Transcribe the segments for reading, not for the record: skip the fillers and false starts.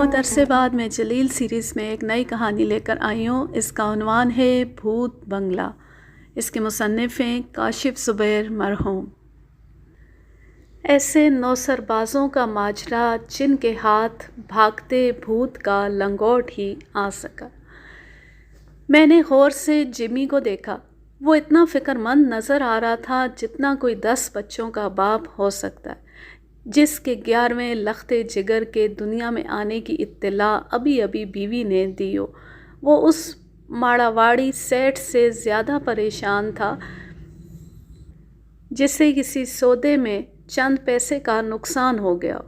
بہت عرصے بعد میں جلیل سیریز میں ایک نئی کہانی لے کر آئی ہوں۔ اس کا عنوان ہے بھوت بنگلہ۔ اس کے مصنف ہیں کاشف زبیر مرحوم۔ ایسے 9 سربازوں کا ماجرا جن کے ہاتھ بھاگتے بھوت کا لنگوٹ ہی آ سکا۔ میں نے غور سے جمی کو دیکھا۔ وہ اتنا فکر مند نظر آ رہا تھا جتنا کوئی 10 بچوں کا باپ ہو سکتا ہے، جس کے 11ویں لختے جگر کے دنیا میں آنے کی اطلاع ابھی ابھی بیوی نے دی ہو۔ وہ اس ماڑاواڑی سیٹ سے زیادہ پریشان تھا جسے کسی سودے میں چند پیسے کا نقصان ہو گیا،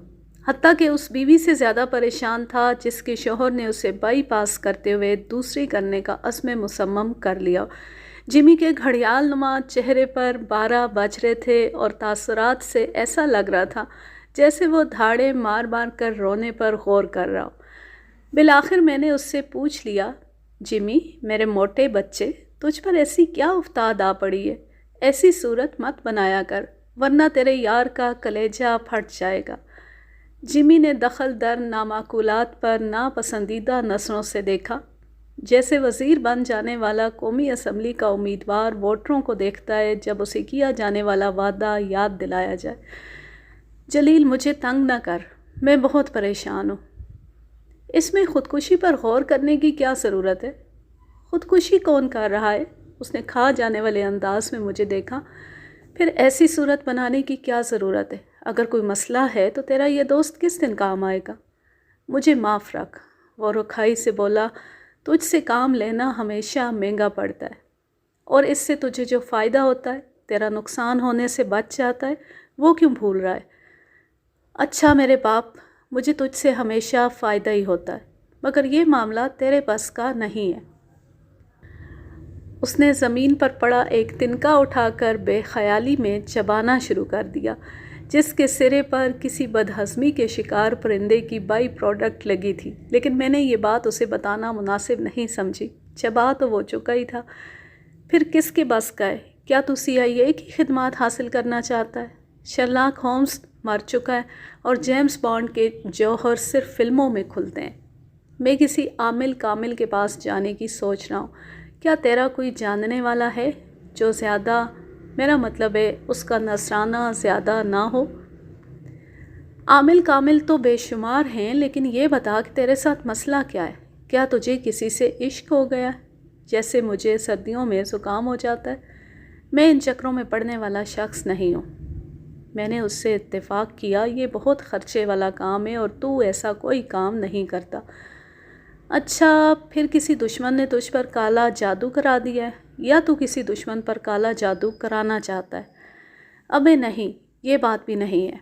حتیٰ کہ اس بیوی سے زیادہ پریشان تھا جس کے شوہر نے اسے بائی پاس کرتے ہوئے دوسری کرنے کا عزم مصمم کر لیا۔ جمی کے گھڑیال نما چہرے پر 12 بج رہے تھے اور تاثرات سے ایسا لگ رہا تھا جیسے وہ دھاڑے مار مار کر رونے پر غور کر رہا ہو۔ بالآخر میں نے اس سے پوچھ لیا، جمی میرے موٹے بچے، تجھ پر ایسی کیا افتاد آ پڑی ہے؟ ایسی صورت مت بنایا کر ورنہ تیرے یار کا کلیجہ پھٹ جائے گا۔ جمی نے دخل در نامعقولات پر ناپسندیدہ نظروں سے دیکھا، جیسے وزیر بن جانے والا قومی اسمبلی کا امیدوار ووٹروں کو دیکھتا ہے جب اسے کیا جانے والا وعدہ یاد دلایا جائے۔ جلیل مجھے تنگ نہ کر، میں بہت پریشان ہوں۔ اس میں خودکشی پر غور کرنے کی کیا ضرورت ہے؟ خودکشی کون کر رہا ہے؟ اس نے کھا جانے والے انداز میں مجھے دیکھا۔ پھر ایسی صورت بنانے کی کیا ضرورت ہے؟ اگر کوئی مسئلہ ہے تو تیرا یہ دوست کس دن کام آئے گا؟ مجھے معاف رکھ، وہ رکھائی سے بولا، تجھ سے کام لینا ہمیشہ مہنگا پڑتا ہے، اور اس سے تجھے جو فائدہ ہوتا ہے، تیرا نقصان ہونے سے بچ جاتا ہے، وہ کیوں بھول رہا ہے؟ اچھا میرے باپ، مجھے تجھ سے ہمیشہ فائدہ ہی ہوتا ہے، مگر یہ معاملہ تیرے بس کا نہیں ہے۔ اس نے زمین پر پڑا ایک تنکا اٹھا کر بے خیالی میں چبانا شروع کر دیا، جس کے سرے پر کسی بدہضمی کے شکار پرندے کی بائی پروڈکٹ لگی تھی، لیکن میں نے یہ بات اسے بتانا مناسب نہیں سمجھی۔ چبا تو وہ چکا ہی تھا۔ پھر کس کے بس کا ہے؟ کیا تو CIA کی خدمات حاصل کرنا چاہتا ہے؟ شرلاک ہومز مر چکا ہے اور جیمز بانڈ کے جوہر صرف فلموں میں کھلتے ہیں۔ میں کسی عامل کامل کے پاس جانے کی سوچ رہا ہوں۔ کیا تیرا کوئی جاننے والا ہے جو زیادہ، میرا مطلب ہے اس کا نذرانہ زیادہ نہ ہو؟ عامل کامل تو بے شمار ہیں، لیکن یہ بتا کہ تیرے ساتھ مسئلہ کیا ہے؟ کیا تجھے کسی سے عشق ہو گیا ہے، جیسے مجھے سردیوں میں زکام ہو جاتا ہے؟ میں ان چکروں میں پڑنے والا شخص نہیں ہوں۔ میں نے اس سے اتفاق کیا، یہ بہت خرچے والا کام ہے اور تو ایسا کوئی کام نہیں کرتا۔ اچھا، پھر کسی دشمن نے تجھ پر کالا جادو کرا دیا ہے، یا تو کسی دشمن پر کالا جادو کرانا چاہتا ہے؟ ابے نہیں، یہ بات بھی نہیں ہے۔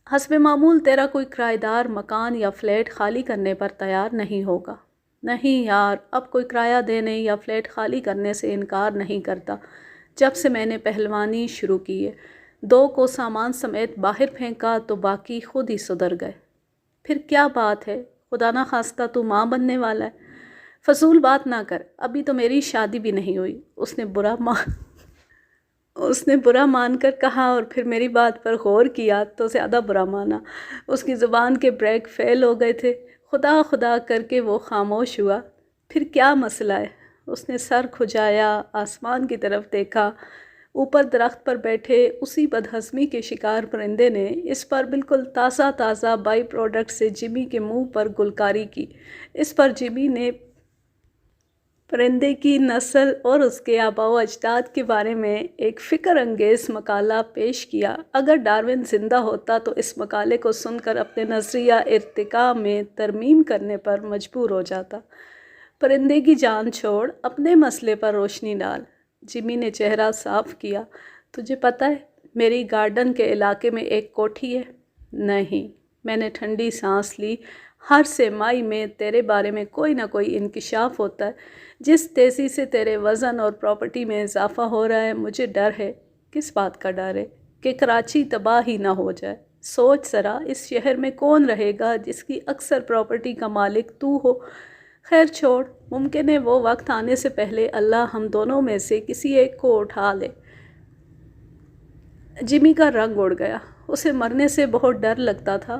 حسب معمول تیرا کوئی کرایہ دار مکان یا فلیٹ خالی کرنے پر تیار نہیں ہوگا۔ نہیں یار، اب کوئی کرایہ دینے یا فلیٹ خالی کرنے سے انکار نہیں کرتا۔ جب سے میں نے پہلوانی شروع کی ہے، 2 کو سامان سمیت باہر پھینکا تو باقی خود ہی سدھر گئے۔ پھر کیا بات ہے؟ خدا نہ خواستہ تو ماں بننے والا ہے۔ فضول بات نہ کر، ابھی تو میری شادی بھی نہیں ہوئی۔ اس نے برا مان کر کہا اور پھر میری بات پر غور کیا تو زیادہ برا مانا۔ اس کی زبان کے بریک فیل ہو گئے تھے۔ خدا خدا کر کے وہ خاموش ہوا۔ پھر کیا مسئلہ ہے؟ اس نے سر کھجایا، آسمان کی طرف دیکھا۔ اوپر درخت پر بیٹھے اسی بدہضمی کے شکار پرندے نے اس پر بالکل تازہ بائی پروڈکٹ سے جمی کے منہ پر گلکاری کی۔ اس پر جمی نے پرندے کی نسل اور اس کے آباء و اجداد کے بارے میں ایک فکر انگیز مقالہ پیش کیا۔ اگر ڈارون زندہ ہوتا تو اس مقالے کو سن کر اپنے نظریہ ارتقاء میں ترمیم کرنے پر مجبور ہو جاتا۔ پرندے کی جان چھوڑ، اپنے مسئلے پر روشنی ڈال۔ جمی نے چہرہ صاف کیا۔ تجھے پتہ ہے میری گارڈن کے علاقے میں ایک کوٹھی ہے؟ نہیں۔ میں نے ٹھنڈی سانس لی۔ ہر سہ ماہی میں تیرے بارے میں کوئی نہ کوئی انکشاف ہوتا ہے۔ جس تیزی سے تیرے وزن اور پراپرٹی میں اضافہ ہو رہا ہے، مجھے ڈر ہے۔ کس بات کا ڈر ہے؟ کہ کراچی تباہ ہی نہ ہو جائے۔ سوچ ذرا، اس شہر میں کون رہے گا جس کی اکثر پراپرٹی کا مالک تو ہو؟ خیر چھوڑ، ممکن ہے وہ وقت آنے سے پہلے اللہ ہم دونوں میں سے کسی ایک کو اٹھا لے۔ جمی کا رنگ اڑ گیا۔ اسے مرنے سے بہت ڈر لگتا تھا،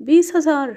20,000?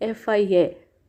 FIA,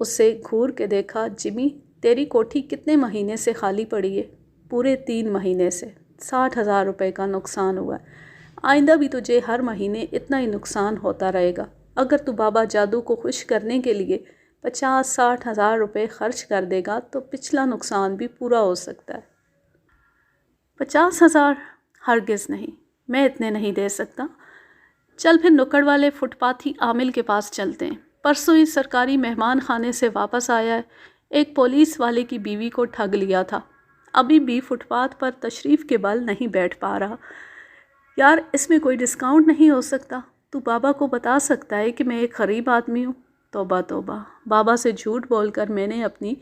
اسے گھور کے دیکھا۔ جمی، تیری کوٹھی کتنے مہینے سے خالی پڑی ہے؟ پورے 3 مہینے سے۔ 60,000 روپے کا نقصان ہوا ہے۔ آئندہ بھی تجھے ہر مہینے اتنا ہی نقصان ہوتا رہے گا۔ اگر تو بابا جادو کو خوش کرنے کے لیے 50-60 ہزار روپے خرچ کر دے گا تو پچھلا نقصان بھی پورا ہو سکتا ہے۔ 50,000؟ ہرگز نہیں، میں اتنے نہیں دے سکتا۔ چل پھر نکڑ والے فٹ پاتھی عامل کے پاس چلتے ہیں۔ پرسوں ہی سرکاری مہمان خانے سے واپس آیا ہے۔ ایک پولیس والے کی بیوی کو ٹھگ لیا تھا۔ ابھی بھی فٹ پاتھ پر تشریف کے بل نہیں بیٹھ پا رہا۔ یار، اس میں کوئی ڈسکاؤنٹ نہیں ہو سکتا؟ تو بابا کو بتا سکتا ہے کہ میں ایک غریب آدمی ہوں۔ توبہ توبہ، بابا سے جھوٹ بول کر میں نے اپنی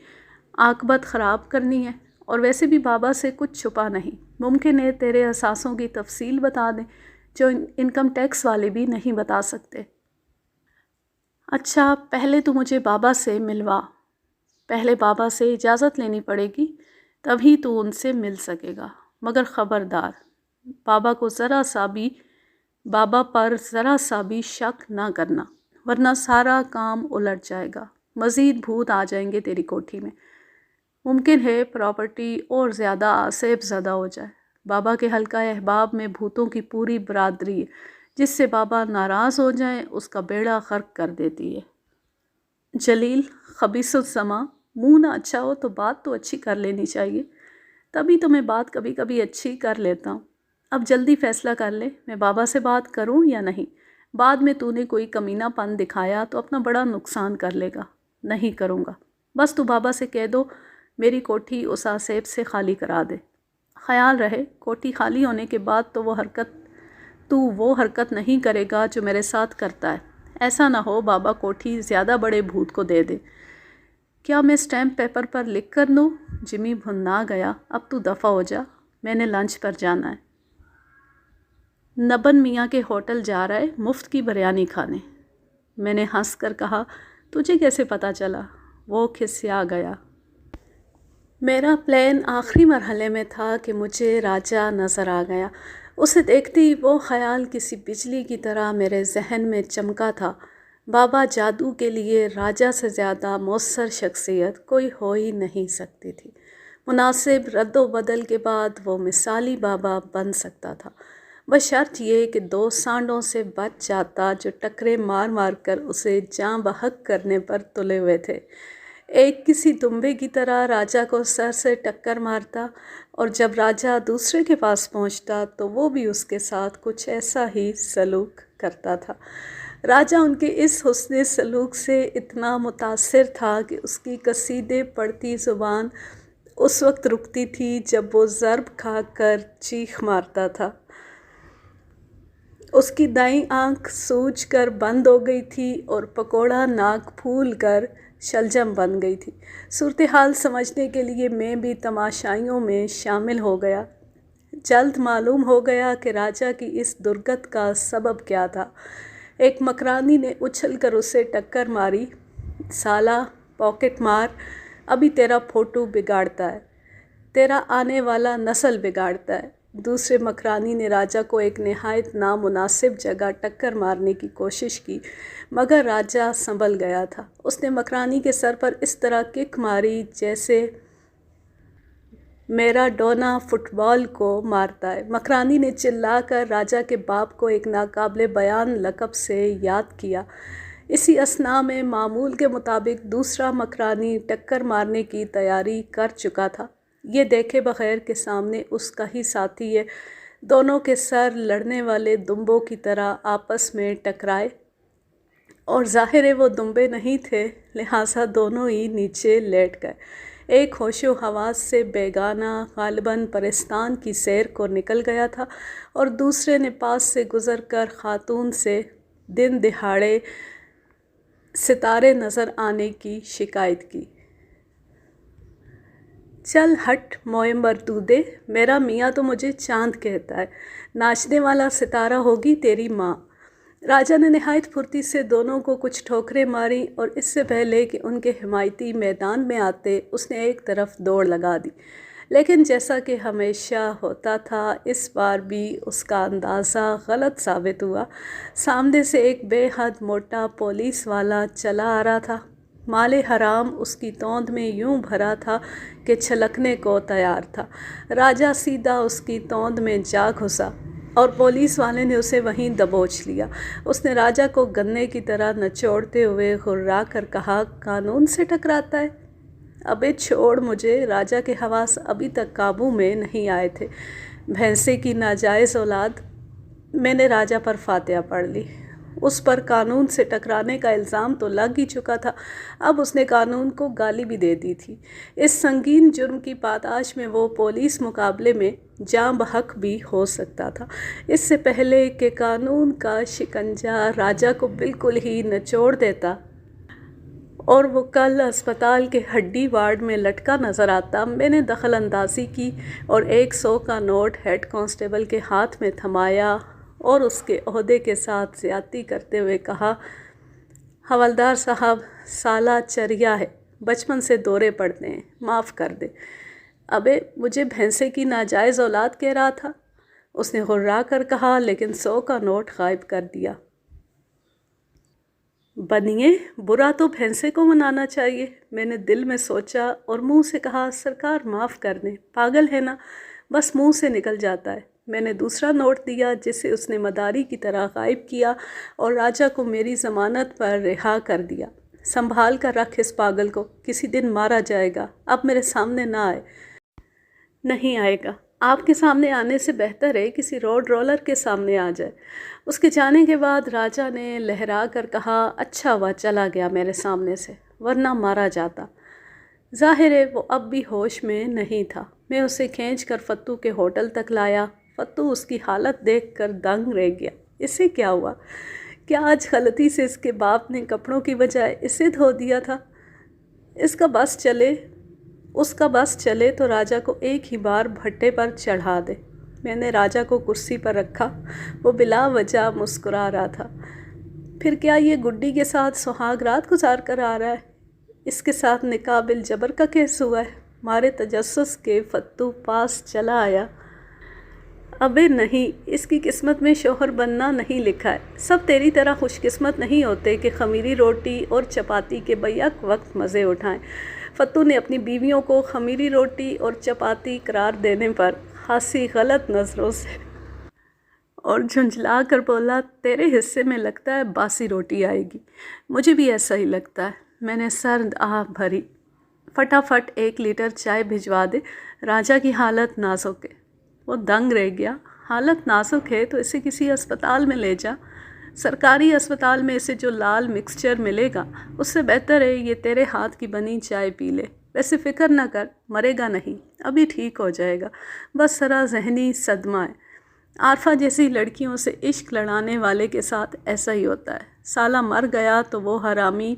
عاقبت خراب کرنی ہے، اور ویسے بھی بابا سے کچھ چھپا نہیں۔ ممکن ہے تیرے اثاثوں کی تفصیل بتا دیں جو انکم ٹیکس والے بھی نہیں بتا سکتے۔ اچھا، پہلے تو مجھے بابا سے ملوا۔ پہلے بابا سے اجازت لینی پڑے گی، تبھی تو ان سے مل سکے گا۔ مگر خبردار، بابا پر ذرا سا بھی شک نہ کرنا، ورنہ سارا کام الٹ جائے گا۔ مزید بھوت آ جائیں گے تیری کوٹھی میں۔ ممکن ہے پراپرٹی اور زیادہ آسیب زدہ ہو جائے۔ بابا کے حلقہ احباب میں بھوتوں کی پوری برادری ہے، جس سے بابا ناراض ہو جائیں اس کا بیڑا غرق کر دیتی ہے۔ جلیل، خبیث السما، منہ نہ اچھا ہو تو بات تو اچھی کر لینی چاہیے۔ تبھی تو میں بات کبھی کبھی اچھی کر لیتا ہوں۔ اب جلدی فیصلہ کر لے، میں بابا سے بات کروں یا نہیں؟ بعد میں تو نے کوئی کمینہ پن دکھایا تو اپنا بڑا نقصان کر لے گا۔ نہیں کروں گا۔ بس تو بابا سے کہہ دو میری کوٹھی اس آسیب سے خالی کرا دے۔ خیال رہے، کوٹھی خالی ہونے کے بعد تو وہ حرکت نہیں کرے گا جو میرے ساتھ کرتا ہے۔ ایسا نہ ہو بابا کوٹھی زیادہ بڑے بھوت کو دے دے۔ کیا میں اسٹیمپ پیپر پر لکھ کر دوں؟ جمی بھنا گیا۔ اب تو دفع ہو جا، میں نے لنچ پر جانا ہے۔ نبن میاں کے ہوٹل جا رہا ہے مفت کی بریانی کھانے۔ میں نے ہنس کر کہا، تجھے کیسے پتہ چلا؟ وہ کھسیا گیا۔ میرا پلان آخری مرحلے میں تھا کہ مجھے راجہ نظر آ گیا۔ اسے دیکھتے ہی وہ خیال کسی بجلی کی طرح میرے ذہن میں چمکا تھا۔ بابا جادو کے لیے راجہ سے زیادہ مؤثر شخصیت کوئی ہو ہی نہیں سکتی تھی۔ مناسب رد و بدل کے بعد وہ مثالی بابا بن سکتا تھا، بشرط یہ کہ 2 سانڈوں سے بچ جاتا جو ٹکرے مار مار کر اسے جاں بحق کرنے پر تلے ہوئے تھے۔ ایک کسی دمبے کی طرح راجہ کو سر سے ٹکر مارتا، اور جب راجہ دوسرے کے پاس پہنچتا تو وہ بھی اس کے ساتھ کچھ ایسا ہی سلوک کرتا تھا۔ راجہ ان کے اس حسن سلوک سے اتنا متاثر تھا کہ اس کی قصیدے پڑھتی زبان اس وقت رکتی تھی جب وہ ضرب کھا کر چیخ مارتا تھا۔ اس کی دائیں آنکھ سوج کر بند ہو گئی تھی اور پکوڑا ناک پھول کر شلجم بن گئی تھی۔ صورتحال سمجھنے کے لیے میں بھی تماشائیوں میں شامل ہو گیا۔ جلد معلوم ہو گیا کہ راجہ کی اس درگت کا سبب کیا تھا۔ ایک مکرانی نے اچھل کر اسے ٹکر ماری۔ سالہ پاکٹ مار، ابھی تیرا پھوٹو بگاڑتا ہے، تیرا آنے والا نسل بگاڑتا ہے۔ دوسرے مکرانی نے راجہ کو ایک نہایت نامناسب جگہ ٹکر مارنے کی کوشش کی، مگر راجہ سنبھل گیا تھا۔ اس نے مکرانی کے سر پر اس طرح کک ماری جیسے میراڈونا فٹ بال کو مارتا ہے۔ مکرانی نے چلا کر راجہ کے باپ کو ایک ناقابل بیان لقب سے یاد کیا۔ اسی اثناء میں معمول کے مطابق دوسرا مکرانی ٹکر مارنے کی تیاری کر چکا تھا۔ یہ دیکھے بغیر کہ سامنے اس کا ہی ساتھی ہے، دونوں کے سر لڑنے والے دمبوں کی طرح آپس میں ٹکرائے، اور ظاہر ہے وہ دمبے نہیں تھے، لہٰذا دونوں ہی نیچے لیٹ گئے۔ ایک ہوش و حواس سے بیگانہ غالباً پرستان کی سیر کو نکل گیا تھا، اور دوسرے نے پاس سے گزر کر خاتون سے دن دہاڑے ستارے نظر آنے کی شکایت کی۔ چل ہٹ موئے مردودے، میرا میاں تو مجھے چاند کہتا ہے، ناچنے والا ستارہ ہوگی تیری ماں۔ راجہ نے نہایت پھرتی سے دونوں کو کچھ ٹھوکریں ماری، اور اس سے پہلے کہ ان کے حمایتی میدان میں آتے اس نے ایک طرف دوڑ لگا دی۔ لیکن جیسا کہ ہمیشہ ہوتا تھا، اس بار بھی اس کا اندازہ غلط ثابت ہوا۔ سامنے سے ایک بے حد موٹا پولیس والا چلا آ رہا تھا۔ مال حرام اس کی توند میں یوں بھرا تھا کہ چھلکنے کو تیار تھا۔ راجہ سیدھا اس کی توند میں جا گھسا اور پولیس والے نے اسے وہیں دبوچ لیا۔ اس نے راجہ کو گنے کی طرح نچوڑتے ہوئے غرا کر کہا، قانون سے ٹکراتا ہے؟ ابے چھوڑ مجھے۔ راجہ کے حواس ابھی تک قابو میں نہیں آئے تھے۔ بھینسے کی ناجائز اولاد۔ میں نے راجہ پر فاتحہ پڑھ لی۔ اس پر قانون سے ٹکرانے کا الزام تو لگ ہی چکا تھا، اب اس نے قانون کو گالی بھی دے دی تھی۔ اس سنگین جرم کی پاداش میں وہ پولیس مقابلے میں جاں بحق بھی ہو سکتا تھا۔ اس سے پہلے کہ قانون کا شکنجہ راجہ کو بالکل ہی نچوڑ دیتا اور وہ کل اسپتال کے ہڈی وارڈ میں لٹکا نظر آتا، میں نے دخل اندازی کی اور 100 کا نوٹ ہیڈ کانسٹیبل کے ہاتھ میں تھمایا اور اس کے عہدے کے ساتھ زیادتی کرتے ہوئے کہا، حوالدار صاحب، سالہ چریا ہے، بچپن سے دورے پڑتے ہیں، معاف کر دے۔ ابے مجھے بھینسے کی ناجائز اولاد کہہ رہا تھا، اس نے غرا کر کہا، لیکن 100 کا نوٹ غائب کر دیا۔ بنیے، برا تو بھینسے کو منانا چاہیے، میں نے دل میں سوچا اور منہ سے کہا، سرکار معاف کر دیں، پاگل ہے نا، بس منہ سے نکل جاتا ہے۔ میں نے دوسرا نوٹ دیا جسے اس نے مداری کی طرح غائب کیا اور راجہ کو میری ضمانت پر رہا کر دیا۔ سنبھال کر رکھ اس پاگل کو، کسی دن مارا جائے گا، اب میرے سامنے نہ آئے۔ نہیں آئے گا، آپ کے سامنے آنے سے بہتر ہے کسی روڈ رولر کے سامنے آ جائے۔ اس کے جانے کے بعد راجہ نے لہرا کر کہا، اچھا ہوا چلا گیا میرے سامنے سے، ورنہ مارا جاتا۔ ظاہر ہے وہ اب بھی ہوش میں نہیں تھا۔ میں اسے کھینچ کر فتو کے ہوٹل تک لایا۔ فتو اس کی حالت دیکھ کر دنگ رہ گیا۔ اسے کیا ہوا؟ کیا آج غلطی سے اس کے باپ نے کپڑوں کی بجائے اسے دھو دیا تھا؟ اس کا بس چلے تو راجہ کو ایک ہی بار بھٹے پر چڑھا دے۔ میں نے راجہ کو کرسی پر رکھا، وہ بلا وجہ مسکرا رہا تھا۔ پھر کیا یہ گڈی کے ساتھ سہاگ رات گزار کر آ رہا ہے؟ اس کے ساتھ نکاح بالجبر کا کیس ہوا ہے؟ مارے تجسس کے فتو پاس چلا آیا۔ ابے نہیں، اس کی قسمت میں شوہر بننا نہیں لکھا ہے۔ سب تیری طرح خوش قسمت نہیں ہوتے کہ خمیری روٹی اور چپاتی کے بیک وقت مزے اٹھائیں۔ فتو نے اپنی بیویوں کو خمیری روٹی اور چپاتی قرار دینے پر خاصی غلط نظروں سے اور جھنجھلا کر بولا، تیرے حصے میں لگتا ہے باسی روٹی آئے گی۔ مجھے بھی ایسا ہی لگتا ہے۔ میں نے سرد آہ بھری۔ فٹافٹ 1 لیٹر چائے بھجوا دے، راجہ کی حالت نازک ہے۔ وہ دنگ رہ گیا۔ حالت نازک ہے تو اسے کسی اسپتال میں لے جا۔ سرکاری اسپتال میں اسے جو لال مکسچر ملے گا اس سے بہتر ہے یہ تیرے ہاتھ کی بنی چائے پی لے۔ ویسے فکر نہ کر، مرے گا نہیں، ابھی ٹھیک ہو جائے گا، بس ذرا ذہنی صدمہ ہے۔ عارفہ جیسی لڑکیوں سے عشق لڑانے والے کے ساتھ ایسا ہی ہوتا ہے۔ سالہ مر گیا تو وہ حرامی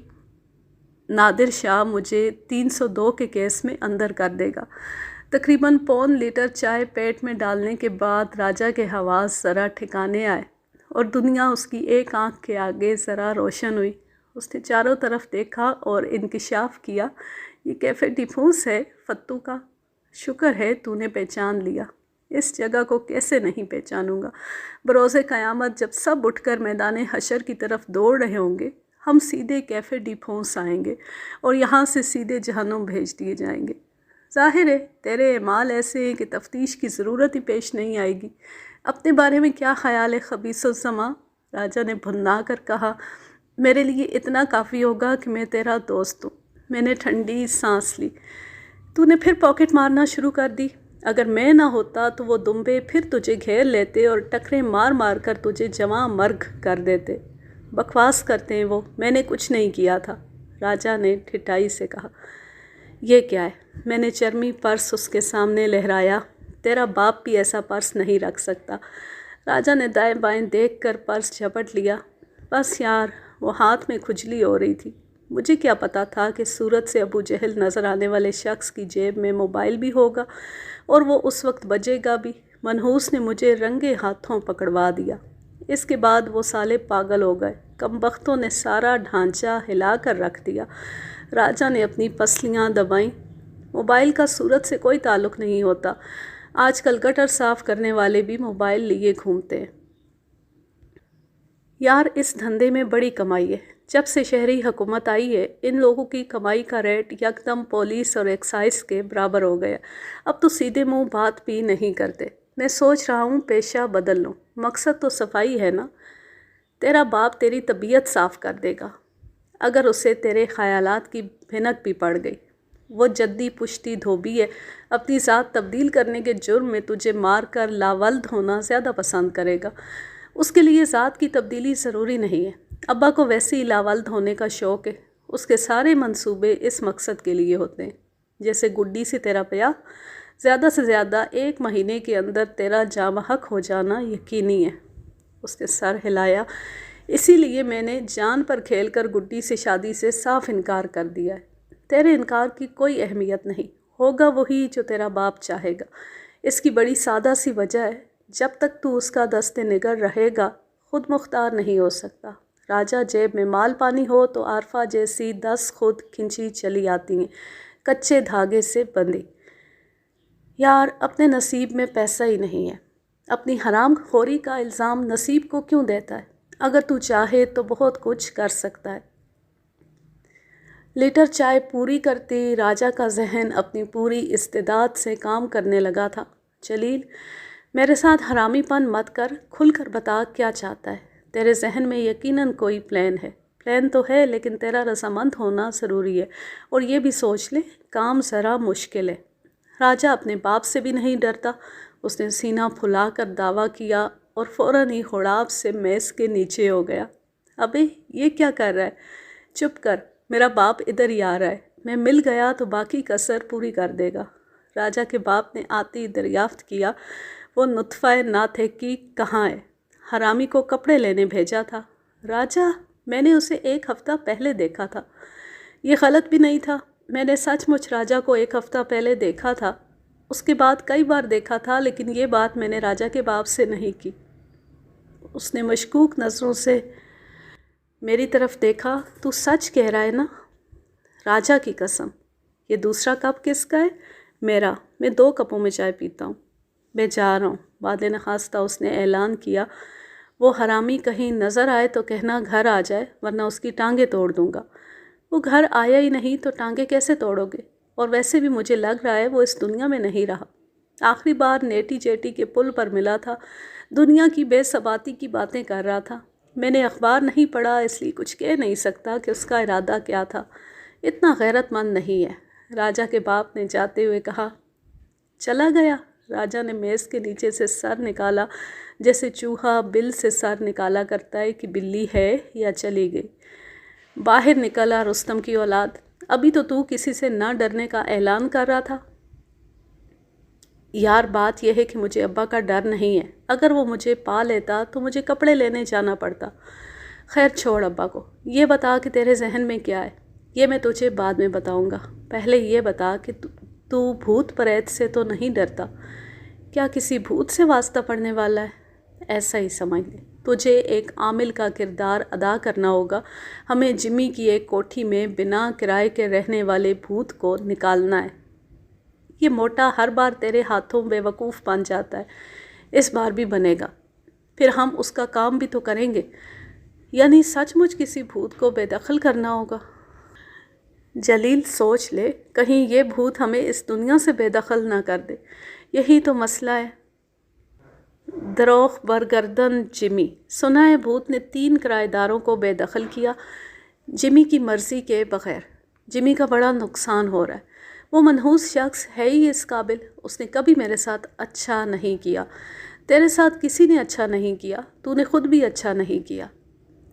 نادر شاہ مجھے 302 کے کیس میں اندر کر دے گا۔ تقریباً پون لیٹر چائے پیٹ میں ڈالنے کے بعد راجہ کے حواس ذرا ٹھکانے آئے اور دنیا اس کی ایک آنکھ کے آگے ذرا روشن ہوئی۔ اس نے چاروں طرف دیکھا اور انکشاف کیا، یہ کیفے ڈیفونس ہے فتو کا۔ شکر ہے تو نے پہچان لیا، اس جگہ کو کیسے نہیں پہچانوں گا۔ بروز قیامت جب سب اٹھ کر میدان حشر کی طرف دوڑ رہے ہوں گے، ہم سیدھے کیفے ڈیفونس آئیں گے اور یہاں سے سیدھے جہنم بھیج دیے جائیں گے۔ ظاہر ہے تیرے اعمال ایسے ہیں کہ تفتیش کی ضرورت ہی پیش نہیں آئے گی۔ اپنے بارے میں کیا خیال ہے خبیث السما؟ راجہ نے بھننا کر کہا، میرے لیے اتنا کافی ہوگا کہ میں تیرا دوست ہوں۔ میں نے ٹھنڈی سانس لی۔ تو نے پھر پاکٹ مارنا شروع کر دی۔ اگر میں نہ ہوتا تو وہ دمبے پھر تجھے گھیر لیتے اور ٹکریں مار مار کر تجھے جواں مرگ کر دیتے۔ بکواس کرتے ہیں وہ، میں نے کچھ نہیں کیا تھا، راجہ نے ٹھٹائی سے کہا۔ یہ کیا ہے؟ میں نے چرمی پرس اس کے سامنے لہرایا۔ تیرا باپ بھی ایسا پرس نہیں رکھ سکتا۔ راجہ نے دائیں بائیں دیکھ کر پرس جھپٹ لیا۔ بس یار، وہ ہاتھ میں کھجلی ہو رہی تھی۔ مجھے کیا پتا تھا کہ صورت سے ابو جہل نظر آنے والے شخص کی جیب میں موبائل بھی ہوگا اور وہ اس وقت بجے گا بھی۔ منحوس نے مجھے رنگے ہاتھوں پکڑوا دیا۔ اس کے بعد وہ سالے پاگل ہو گئے۔ کمبختوں نے سارا ڈھانچہ ہلا کر رکھ دیا۔ راجہ نے اپنی پسلیاں دبائیں۔ موبائل کا صورت سے کوئی تعلق نہیں ہوتا۔ آج کل گٹر صاف کرنے والے بھی موبائل لیے گھومتے ہیں۔ یار اس دھندے میں بڑی کمائی ہے، جب سے شہری حکومت آئی ہے ان لوگوں کی کمائی کا ریٹ یکدم پولیس اور ایکسائز کے برابر ہو گیا۔ اب تو سیدھے منہ بات بھی نہیں کرتے۔ میں سوچ رہا ہوں پیشہ بدل لوں۔ مقصد تو صفائی ہے نا۔ تیرا باپ تیری طبیعت صاف کر دے گا اگر اسے تیرے خیالات کی بھنک بھی پڑ گئی۔ وہ جدی پشتی دھوبی ہے، اپنی ذات تبدیل کرنے کے جرم میں تجھے مار کر لاولد ہونا زیادہ پسند کرے گا۔ اس کے لیے ذات کی تبدیلی ضروری نہیں ہے۔ ابا کو ویسے ہی لاولد ہونے کا شوق ہے۔ اس کے سارے منصوبے اس مقصد کے لیے ہوتے ہیں۔ جیسے گڈی سے تیرا بیاہ، زیادہ سے زیادہ 1 مہینے کے اندر تیرا جام حق ہو جانا یقینی ہے۔ اس نے سر ہلایا۔ اسی لیے میں نے جان پر کھیل کر گڈی سے شادی سے صاف انکار کر دیا ہے۔ تیرے انکار کی کوئی اہمیت نہیں، ہوگا وہی جو تیرا باپ چاہے گا۔ اس کی بڑی سادہ سی وجہ ہے، جب تک تو اس کا دست نگر رہے گا خود مختار نہیں ہو سکتا۔ راجہ جیب میں مال پانی ہو تو عارفہ جیسی 10 خود کھنچی چلی آتی ہیں، کچے دھاگے سے بندھی۔ یار اپنے نصیب میں پیسہ ہی نہیں ہے، اپنی حرام خوری کا الزام نصیب کو کیوں دیتا ہے؟ اگر تو چاہے تو بہت کچھ کر سکتا ہے۔ لیٹر چائے پوری کرتی راجہ کا ذہن اپنی پوری استعداد سے کام کرنے لگا تھا۔ جلیل، میرے ساتھ حرامی پن مت کر، کھل کر بتا کیا چاہتا ہے۔ تیرے ذہن میں یقیناً کوئی پلان ہے۔ پلان تو ہے لیکن تیرا رضامند ہونا ضروری ہے، اور یہ بھی سوچ لے کام ذرا مشکل ہے۔ راجہ اپنے باپ سے بھی نہیں ڈرتا۔ اس نے سینہ پھلا کر دعویٰ کیا اور فوراً ہی خڑاب سے میز کے نیچے ہو گیا۔ ابے یہ کیا کر رہا ہے؟ چپ کر، میرا باپ ادھر ہی آ رہا ہے، میں مل گیا تو باقی کسر پوری کر دے گا۔ راجہ کے باپ نے آتی دریافت کیا، وہ نطفہ ناتحقیق کہاں ہے؟ حرامی کو کپڑے لینے بھیجا تھا۔ راجہ، میں نے اسے 1 ہفتہ پہلے دیکھا تھا۔ یہ غلط بھی نہیں تھا، میں نے سچ مچ راجہ کو 1 ہفتہ پہلے دیکھا تھا۔ اس کے بعد کئی بار دیکھا تھا، لیکن یہ بات میں نے راجہ کے باپ سے نہیں کی۔ اس نے مشکوک نظروں سے میری طرف دیکھا۔ تو سچ کہہ رہا ہے نا؟ راجہ کی قسم۔ یہ دوسرا کپ کس کا ہے؟ میرا۔ میں 2 کپوں میں چائے پیتا ہوں۔ میں جا رہا ہوں، بعد نخواستہ اس نے اعلان کیا۔ وہ حرامی کہیں نظر آئے تو کہنا گھر آ جائے، ورنہ اس کی ٹانگیں توڑ دوں گا۔ وہ گھر آیا ہی نہیں تو ٹانگیں کیسے توڑو گے؟ اور ویسے بھی مجھے لگ رہا ہے وہ اس دنیا میں نہیں رہا۔ آخری بار نیٹی جیٹی کے پل پر ملا تھا، دنیا کی بے ثباتی کی باتیں کر رہا تھا۔ میں نے اخبار نہیں پڑھا، اس لیے کچھ کہہ نہیں سکتا کہ اس کا ارادہ کیا تھا۔ اتنا غیرت مند نہیں ہے، راجہ کے باپ نے جاتے ہوئے کہا۔ چلا گیا؟ راجہ نے میز کے نیچے سے سر نکالا، جیسے چوہا بل سے سر نکالا کرتا ہے کہ بلی ہے یا چلی گئی۔ باہر نکلا رستم کی اولاد، ابھی تو کسی سے نہ ڈرنے کا اعلان کر رہا تھا۔ یار بات یہ ہے کہ مجھے ابا کا ڈر نہیں ہے، اگر وہ مجھے پا لیتا تو مجھے کپڑے لینے جانا پڑتا۔ خیر چھوڑ ابا کو، یہ بتا کہ تیرے ذہن میں کیا ہے۔ یہ میں تجھے بعد میں بتاؤں گا، پہلے یہ بتا کہ تو بھوت پریت سے تو نہیں ڈرتا؟ کیا کسی بھوت سے واسطہ پڑنے والا ہے؟ ایسا ہی سمجھ لے، تجھے ایک عامل کا کردار ادا کرنا ہوگا۔ ہمیں جمی کی ایک کوٹھی میں بنا کرائے کے رہنے والے بھوت کو نکالنا ہے۔ یہ موٹا ہر بار تیرے ہاتھوں بے وقوف بن جاتا ہے، اس بار بھی بنے گا، پھر ہم اس کا کام بھی تو کریں گے۔ یعنی سچ مچ کسی بھوت کو بے دخل کرنا ہوگا۔ جلیل سوچ لے، کہیں یہ بھوت ہمیں اس دنیا سے بے دخل نہ کر دے، یہی تو مسئلہ ہے۔ دروغ برگردن جمی، سنا ہے بھوت نے 3 کرایہ داروں کو بے دخل کیا، جمی کی مرضی کے بغیر۔ جمی کا بڑا نقصان ہو رہا ہے، وہ منحوس شخص ہے ہی اس قابل، اس نے کبھی میرے ساتھ اچھا نہیں کیا، تیرے ساتھ کسی نے اچھا نہیں کیا، تو نے خود بھی اچھا نہیں کیا۔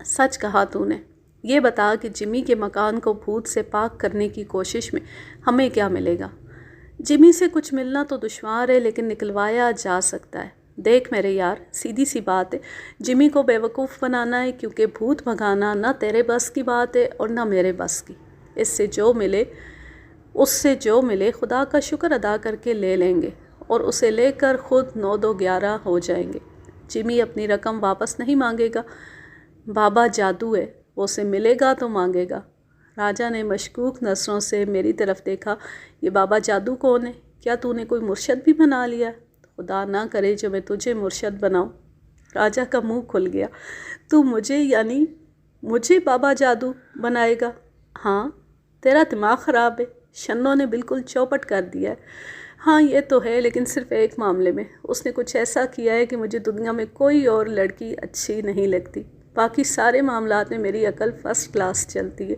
سچ کہا تو نے۔ یہ بتا کہ جمی کے مکان کو بھوت سے پاک کرنے کی کوشش میں ہمیں کیا ملے گا؟ جمی سے کچھ ملنا تو دشوار ہے، لیکن نکلوایا جا سکتا ہے۔ دیکھ میرے یار، سیدھی سی بات ہے، جمی کو بے وقوف بنانا ہے، کیونکہ بھوت بھگانا نہ تیرے بس کی بات ہے اور نہ میرے بس کی۔ اس سے جو ملے خدا کا شکر ادا کر کے لے لیں گے، اور اسے لے کر خود 9 2 11 ہو جائیں گے۔ جمی اپنی رقم واپس نہیں مانگے گا، بابا جادو ہے، وہ اسے ملے گا تو مانگے گا۔ راجہ نے مشکوک نظروں سے میری طرف دیکھا۔ یہ بابا جادو کون ہے؟ کیا تو نے کوئی مرشد بھی بنا لیا؟ خدا نہ کرے جو میں تجھے مرشد بناؤں۔ راجہ کا منہ کھل گیا۔ تو مجھے یعنی مجھے بابا جادو بنائے گا؟ ہاں، تیرا دماغ خراب ہے، شنو نے بالکل چوپٹ کر دیا ہے۔ ہاں یہ تو ہے، لیکن صرف ایک معاملے میں۔ اس نے کچھ ایسا کیا ہے کہ مجھے دنیا میں کوئی اور لڑکی اچھی نہیں لگتی۔ باقی سارے معاملات میں میری عقل فرسٹ کلاس چلتی ہے۔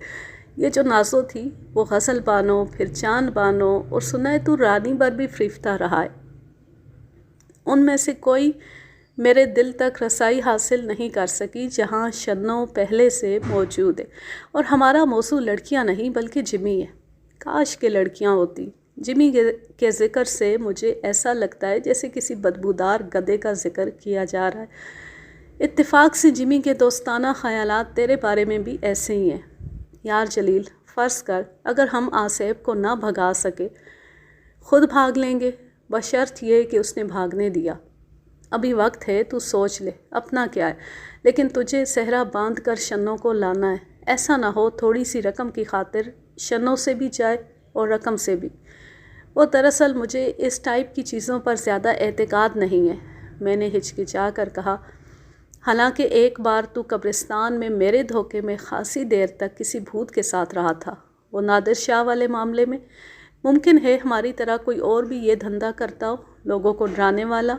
یہ جو نازو تھی وہ غزل بانو، پھر چاند بانو، اور سنا ہے تو رانی بھر بھی فریفتہ رہا ہے۔ ان میں سے کوئی میرے دل تک رسائی حاصل نہیں کر سکی جہاں شنو پہلے سے موجود ہے۔ اور ہمارا موضوع لڑکیاں نہیں بلکہ جمی ہے۔ کاش کہ لڑکیاں ہوتی۔ جمی کے ذکر سے مجھے ایسا لگتا ہے جیسے کسی بدبودار گدھے کا ذکر کیا جا رہا ہے۔ اتفاق سے جمی کے دوستانہ خیالات تیرے بارے میں بھی ایسے ہی ہیں۔ یار جلیل، فرض کر اگر ہم آصف کو نہ بھگا سکے، خود بھاگ لیں گے، بشرط یہ کہ اس نے بھاگنے دیا۔ ابھی وقت ہے، تو سوچ لے، اپنا کیا ہے، لیکن تجھے صحرا باندھ کر شنو کو لانا ہے۔ ایسا نہ ہو تھوڑی سی رقم کی خاطر شنو سے بھی جائے اور رقم سے بھی۔ وہ دراصل مجھے اس ٹائپ کی چیزوں پر زیادہ اعتقاد نہیں ہے، میں نے ہچکچا کر کہا، حالانکہ ایک بار تو قبرستان میں میرے دھوکے میں خاصی دیر تک کسی بھوت کے ساتھ رہا تھا، وہ نادر شاہ والے معاملے میں۔ ممکن ہے ہماری طرح کوئی اور بھی یہ دھندا کرتا ہو، لوگوں کو ڈرانے والا۔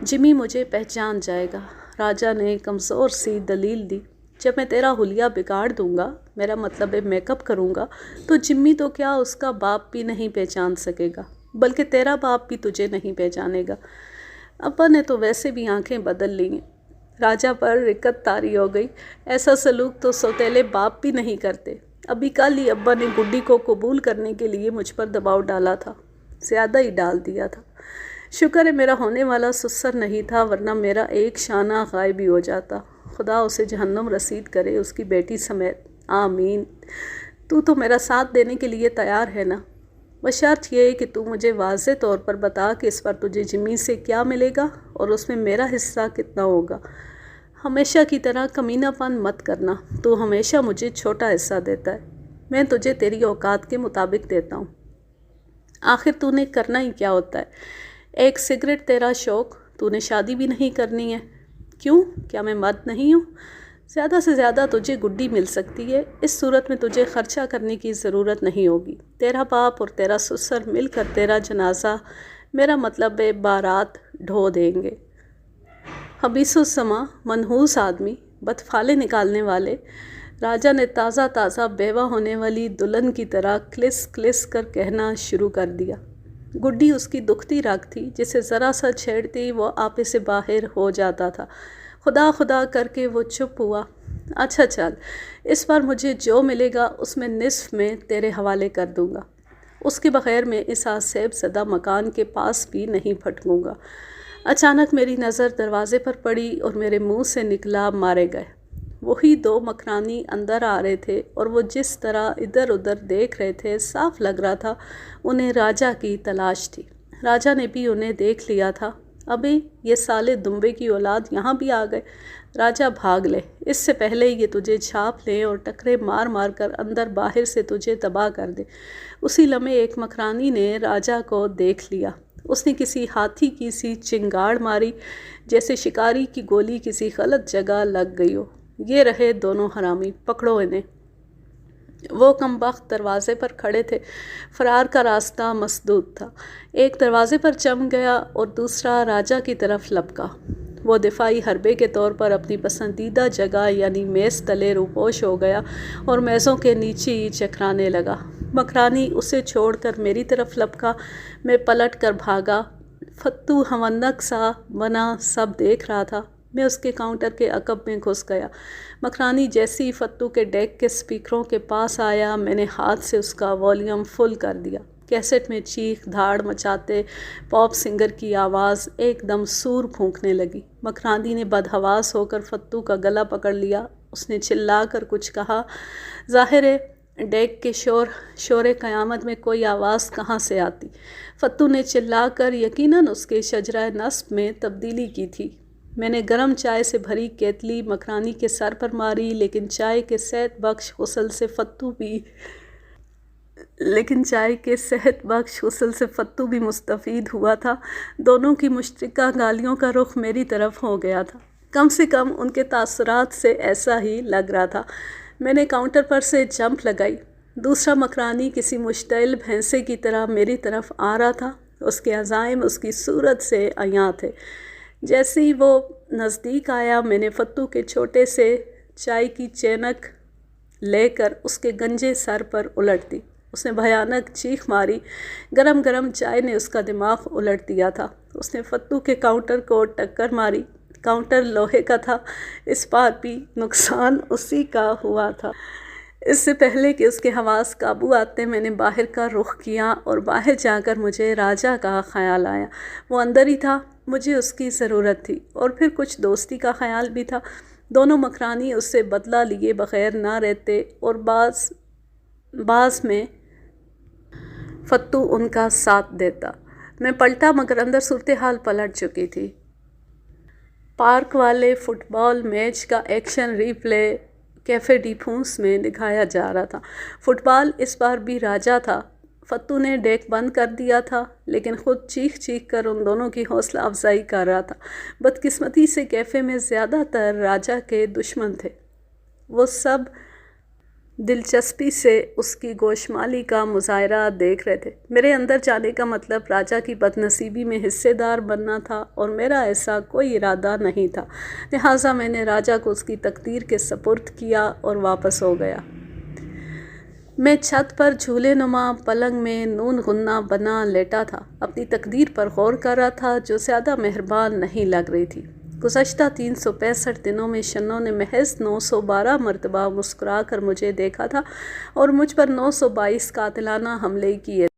جمی مجھے پہچان جائے گا، راجہ نے کمزور سی دلیل دی۔ جب میں تیرا حلیہ بگاڑ دوں گا، میرا مطلب ہے میک اپ کروں گا، تو جمی تو کیا اس کا باپ بھی نہیں پہچان سکے گا، بلکہ تیرا باپ بھی تجھے نہیں پہچانے گا۔ ابا نے تو ویسے بھی آنکھیں بدل لی ہیں۔ راجہ پر رکت طاری ہو گئی۔ ایسا سلوک تو سوتیلے باپ بھی نہیں کرتے۔ ابھی کل ہی ابا نے گڈی کو قبول کرنے کے لیے مجھ پر دباؤ ڈالا تھا، زیادہ ہی ڈال دیا تھا۔ شکر ہے میرا ہونے والا سسر نہیں تھا، ورنہ میرا ایک شانہ غائب ہی ہو جاتا۔ خدا اسے جہنم رسید کرے، اس کی بیٹی سمیت، آمین۔ تو میرا ساتھ دینے کے لیے تیار ہے نا؟ بشرط یہ کہ تو مجھے واضح طور پر بتا کہ اس پر تجھے جمی سے کیا ملے گا اور اس میں میرا حصہ کتنا ہوگا۔ ہمیشہ کی طرح کمینہ پن مت کرنا، تو ہمیشہ مجھے چھوٹا حصہ دیتا ہے، میں تجھے تیری اوقات کے مطابق دیتا ہوں۔ آخر تو نے کرنا ہی کیا ہوتا ہے؟ ایک سگریٹ تیرا شوق، تو نے شادی بھی نہیں کرنی ہے۔ کیوں؟ کیا میں مرد نہیں ہوں؟ زیادہ سے زیادہ تجھے گڈی مل سکتی ہے، اس صورت میں تجھے خرچہ کرنے کی ضرورت نہیں ہوگی۔ تیرا باپ اور تیرا سسر مل کر تیرا جنازہ، میرا مطلب ہے بارات، ڈھو دیں گے۔ حبیث السما، منحوس آدمی، بدفالے نکالنے والے، راجہ نے تازہ تازہ بیوہ ہونے والی دلہن کی طرح کلس کلس کر کہنا شروع کر دیا۔ گڈی اس کی دکھتی رگ تھی، جسے ذرا سا چھیڑتی وہ آپے سے باہر ہو جاتا تھا۔ خدا خدا کر کے وہ چپ ہوا۔ اچھا چل، اس بار مجھے جو ملے گا اس میں نصف میں تیرے حوالے کر دوں گا۔ اس کے بغیر میں اس آصف زدہ مکان کے پاس بھی نہیں پھٹکوں گا۔ اچانک میری نظر دروازے پر پڑی اور میرے منہ سے نکلا، مارے گئے۔ وہی دو مکرانی اندر آ رہے تھے، اور وہ جس طرح ادھر ادھر دیکھ رہے تھے، صاف لگ رہا تھا انہیں راجہ کی تلاش تھی۔ راجہ نے بھی انہیں دیکھ لیا تھا۔ ابے یہ سالے دمبے کی اولاد یہاں بھی آ گئے۔ راجہ بھاگ لے، اس سے پہلے یہ تجھے چھاپ لیں اور ٹکرے مار مار کر اندر باہر سے تجھے تباہ کر دے۔ اسی لمحے ایک مکرانی نے راجہ کو دیکھ لیا۔ اس نے کسی ہاتھی کی سی چنگاڑ ماری، جیسے شکاری کی گولی کسی غلط جگہ لگ گئی ہو۔ یہ رہے دونوں حرامی، پکڑو انہیں۔ وہ کمبخت دروازے پر کھڑے تھے، فرار کا راستہ مسدود تھا۔ ایک دروازے پر چم گیا اور دوسرا راجہ کی طرف لپکا۔ وہ دفاعی حربے کے طور پر اپنی پسندیدہ جگہ یعنی میز تلے روپوش ہو گیا اور میزوں کے نیچے ہی چکرانے لگا۔ مکرانی اسے چھوڑ کر میری طرف لپکا، میں پلٹ کر بھاگا۔ فتو ہونک سا بنا سب دیکھ رہا تھا۔ میں اس کے کاؤنٹر کے عقب میں گھس گیا۔ مکرانی جیسی فتو کے ڈیک کے سپیکروں کے پاس آیا، میں نے ہاتھ سے اس کا والیوم فل کر دیا۔ کیسٹ میں چیخ دھاڑ مچاتے پاپ سنگر کی آواز ایک دم سور پھونکنے لگی۔ مکرانی نے بدحواس ہو کر فتو کا گلا پکڑ لیا۔ اس نے چلا کر کچھ کہا۔ ظاہر ہے ڈیک کے شور قیامت میں کوئی آواز کہاں سے آتی۔ فتو نے چلا کر یقیناً اس کے شجرہ نصب میں تبدیلی کی تھی۔ میں نے گرم چائے سے بھری کیتلی مکرانی کے سر پر ماری، لیکن چائے کے صحت بخش غسل سے فتو بھی مستفید ہوا تھا۔ دونوں کی مشترکہ گالیوں کا رخ میری طرف ہو گیا تھا۔ کم سے کم ان کے تاثرات سے ایسا ہی لگ رہا تھا۔ میں نے کاؤنٹر پر سے جمپ لگائی۔ دوسرا مکرانی کسی مشتعل بھینسے کی طرح میری طرف آ رہا تھا۔ اس کے عزائم اس کی صورت سے عیاں تھے۔ جیسے ہی وہ نزدیک آیا، میں نے فتو کے چھوٹے سے چائے کی چینک لے کر اس کے گنجے سر پر الٹ دی۔ اس نے بھیانک چیخ ماری۔ گرم گرم چائے نے اس کا دماغ الٹ دیا تھا۔ اس نے فتو کے کاؤنٹر کو ٹکر ماری۔ کاؤنٹر لوہے کا تھا، اس بار بھی نقصان اسی کا ہوا تھا۔ اس سے پہلے کہ اس کے حواس قابو آتے، میں نے باہر کا رخ کیا اور باہر جا کر مجھے راجہ کا خیال آیا۔ وہ اندر ہی تھا، مجھے اس کی ضرورت تھی، اور پھر کچھ دوستی کا خیال بھی تھا۔ دونوں مکرانی اس سے بدلہ لیے بغیر نہ رہتے، اور بعض میں فتو ان کا ساتھ دیتا۔ میں پلٹا، مگر اندر صورتحال پلٹ چکی تھی۔ پارک والے فٹ بال میچ کا ایکشن ری پلے کیفے ڈی پھونس میں دکھایا جا رہا تھا۔ فٹ بال اس بار بھی راجہ تھا۔ فتو نے ڈیک بند کر دیا تھا، لیکن خود چیخ چیخ کر ان دونوں کی حوصلہ افزائی کر رہا تھا۔ بدقسمتی سے کیفے میں زیادہ تر راجہ کے دشمن تھے۔ وہ سب دلچسپی سے اس کی گوشمالی کا مظاہرہ دیکھ رہے تھے۔ میرے اندر جانے کا مطلب راجہ کی بد نصیبی میں حصے دار بننا تھا، اور میرا ایسا کوئی ارادہ نہیں تھا۔ لہٰذا میں نے راجہ کو اس کی تقدیر کے سپرد کیا اور واپس ہو گیا۔ میں چھت پر جھولے نما پلنگ میں نون غنہ بنا لیٹا تھا، اپنی تقدیر پر غور کر رہا تھا جو زیادہ مہربان نہیں لگ رہی تھی۔ گزشتہ 365 دنوں میں شنوں نے محض 912 مرتبہ مسکرا کر مجھے دیکھا تھا، اور مجھ پر 922 قاتلانہ حملے کیے تھے۔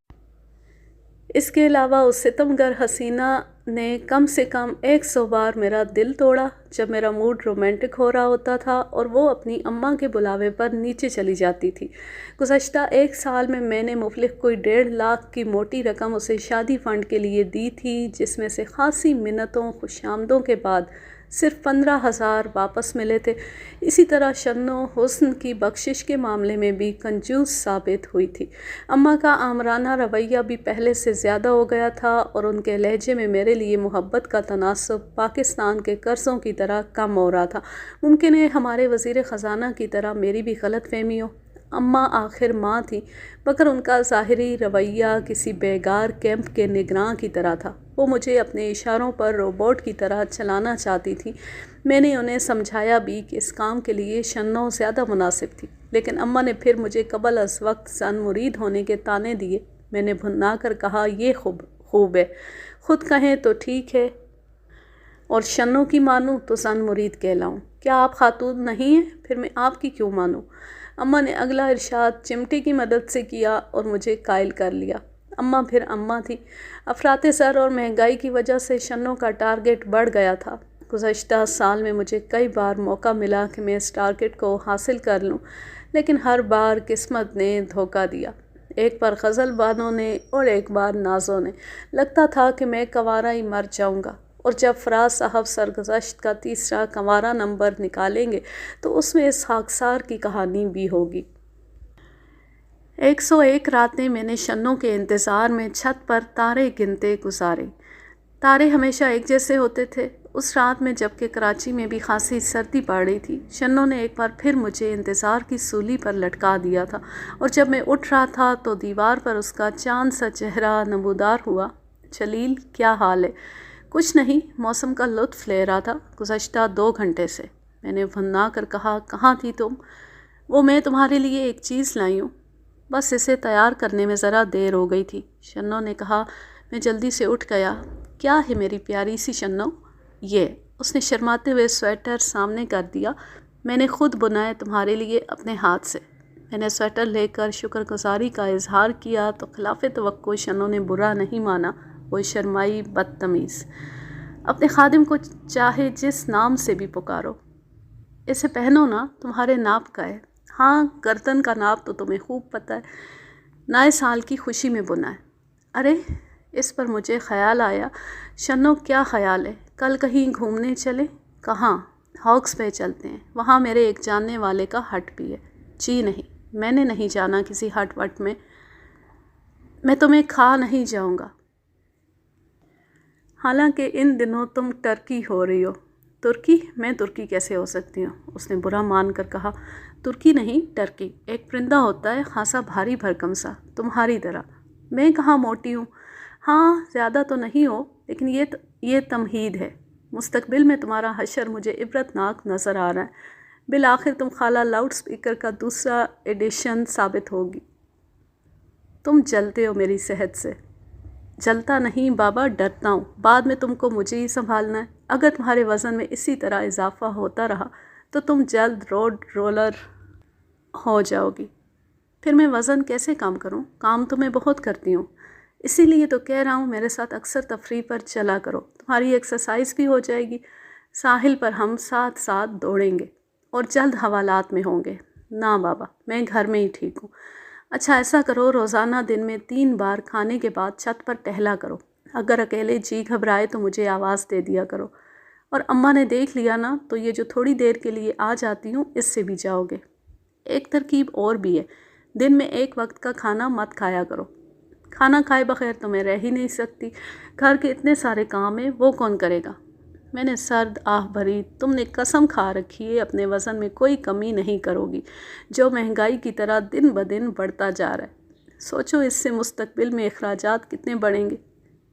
اس کے علاوہ اس ستمگر حسینہ نے کم سے کم 100 بار میرا دل توڑا جب میرا موڈ رومانٹک ہو رہا ہوتا تھا اور وہ اپنی اماں کے بلاوے پر نیچے چلی جاتی تھی۔ گزشتہ 1 سال میں میں نے مفلق کوئی 1.5 لاکھ کی موٹی رقم اسے شادی فنڈ کے لیے دی تھی، جس میں سے خاصی منتوں خوش آمدوں کے بعد صرف 15,000 واپس ملے تھے۔ اسی طرح شنو حسن کی بخشش کے معاملے میں بھی کنجوس ثابت ہوئی تھی۔ اماں کا آمرانہ رویہ بھی پہلے سے زیادہ ہو گیا تھا، اور ان کے لہجے میں میرے لیے محبت کا تناسب پاکستان کے قرضوں کی طرح کم ہو رہا تھا۔ ممکن ہے ہمارے وزیر خزانہ کی طرح میری بھی غلط فہمی ہو۔ اماں آخر ماں تھی، مگر ان کا ظاہری رویہ کسی بیگار کیمپ کے نگراں کی طرح تھا۔ وہ مجھے اپنے اشاروں پر روبوٹ کی طرح چلانا چاہتی تھی۔ میں نے انہیں سمجھایا بھی کہ اس کام کے لیے شنو زیادہ مناسب تھی، لیکن اماں نے پھر مجھے قبل از وقت زن مرید ہونے کے طعنے دیے۔ میں نے بھنا کر کہا، یہ خوب ہے، خود کہیں تو ٹھیک ہے، اور شنو کی مانوں تو زن مرید کہلاؤں۔ کیا آپ خاتون نہیں ہیں؟ پھر میں آپ کی کیوں مانوں؟ اماں نے اگلا ارشاد چمٹے کی مدد سے کیا اور مجھے قائل کر لیا۔ اماں پھر اماں تھی۔ افراط زر اور مہنگائی کی وجہ سے شنوں کا ٹارگٹ بڑھ گیا تھا۔ گزشتہ سال میں مجھے کئی بار موقع ملا کہ میں اس ٹارگٹ کو حاصل کر لوں، لیکن ہر بار قسمت نے دھوکہ دیا۔ ایک بار غزل بانوں نے اور ایک بار نازوں نے۔ لگتا تھا کہ میں کنوارا ہی مر جاؤں گا، اور جب فراز صاحب سرگزشت کا تیسرا کنوارا نمبر نکالیں گے تو اس میں اس خاکسار کی کہانی بھی ہوگی۔ 101 راتیں میں نے شنوں کے انتظار میں چھت پر تارے گنتے گزارے۔ تارے ہمیشہ ایک جیسے ہوتے تھے۔ اس رات میں جبکہ کراچی میں بھی خاصی سردی پڑ رہی تھی، شنوں نے ایک بار پھر مجھے انتظار کی سولی پر لٹکا دیا تھا، اور جب میں اٹھ رہا تھا تو دیوار پر اس کا چاند سا چہرہ نمودار ہوا۔ جلیل، کیا حال ہے؟ کچھ نہیں، موسم کا لطف لے رہا تھا گزشتہ 2 گھنٹے سے۔ میں نے بھنا کر کہا، کہاں تھی تم؟ وہ میں تمہارے لیے ایک چیز لائی ہوں، بس اسے تیار کرنے میں ذرا دیر ہو گئی تھی، شنوں نے کہا۔ میں جلدی سے اٹھ گیا۔ کیا ہے میری پیاری سی شنوں؟ یہ، اس نے شرماتے ہوئے سویٹر سامنے کر دیا۔ میں نے خود بنایا تمہارے لیے اپنے ہاتھ سے۔ میں نے سویٹر لے کر شکر گزاری کا اظہار کیا تو خلاف توقع شنوں نے برا نہیں مانا۔ وہ شرمائی، بدتمیز۔ اپنے خادم کو چاہے جس نام سے بھی پکارو۔ اسے پہنو نا، تمہارے ناپ کا ہے۔ ہاں، گردن کا ناپ تو تمہیں خوب پتہ ہے، نئے سال کی خوشی میں بنا ہے۔ ارے، اس پر مجھے خیال آیا۔ شنوں، کیا خیال ہے؟ کل کہیں گھومنے چلیں؟ کہاں؟ ہاکس بے چلتے ہیں، وہاں میرے ایک جاننے والے کا ہٹ بھی ہے۔ جی نہیں، میں نے نہیں جانا کسی ہٹ وٹ میں، میں تمہیں کھا نہیں جاؤں گا۔ حالانکہ ان دنوں تم ٹرکی ہو رہی ہو، ترکی؟ میں ترکی کیسے ہو سکتی ہوں؟ اس نے برا مان کر کہا۔ ترکی نہیں، ٹرکی۔ ایک پرندہ ہوتا ہے، خاصا بھاری بھرکم سا، تمہاری طرح۔ میں کہاں موٹی ہوں؟ ہاں، زیادہ تو نہیں ہو، لیکن یہ تمہید ہے۔ مستقبل میں تمہارا حشر مجھے عبرتناک نظر آ رہا ہے۔ بالآخر تم خالہ لاؤڈ اسپیکر کا دوسرا ایڈیشن ثابت ہوگی۔ تم جلتے ہو میری صحت سے۔ جلتا نہیں بابا، ڈرتا ہوں۔ بعد میں تم کو مجھے ہی سنبھالنا ہے۔ اگر تمہارے وزن میں اسی طرح اضافہ ہوتا رہا تو تم جلد روڈ رولر ہو جاؤ گی۔ پھر میں وزن کیسے کم کروں؟ کام تو میں بہت کرتی ہوں، اسی لیے تو کہہ رہا ہوں میرے ساتھ اکثر تفریح پر چلا کرو، تمہاری ایکسرسائز بھی ہو جائے گی۔ ساحل پر ہم ساتھ ساتھ دوڑیں گے اور جلد حوالات میں ہوں گے۔ نہ بابا، میں گھر میں ہی ٹھیک ہوں۔ اچھا ایسا کرو، روزانہ دن میں 3 بار کھانے کے بعد چھت پر ٹہلا کرو۔ اگر اکیلے جی گھبرائے تو مجھے آواز دے دیا کرو، اور اماں نے دیکھ لیا نا تو یہ جو تھوڑی دیر کے لیے آ جاتی ہوں اس سے بھی جاؤ گے۔ ایک ترکیب اور بھی ہے، دن میں 1 وقت کا کھانا مت کھایا کرو۔ کھانا کھائے بغیر تو میں رہ ہی نہیں سکتی، گھر کے اتنے سارے کام ہیں، وہ کون کرے گا؟ میں نے سرد آہ بھری۔ تم نے قسم کھا رکھی ہے اپنے وزن میں کوئی کمی نہیں کرو گی، جو مہنگائی کی طرح دن بدن بڑھتا جا رہا ہے۔ سوچو اس سے مستقبل میں اخراجات کتنے بڑھیں گے۔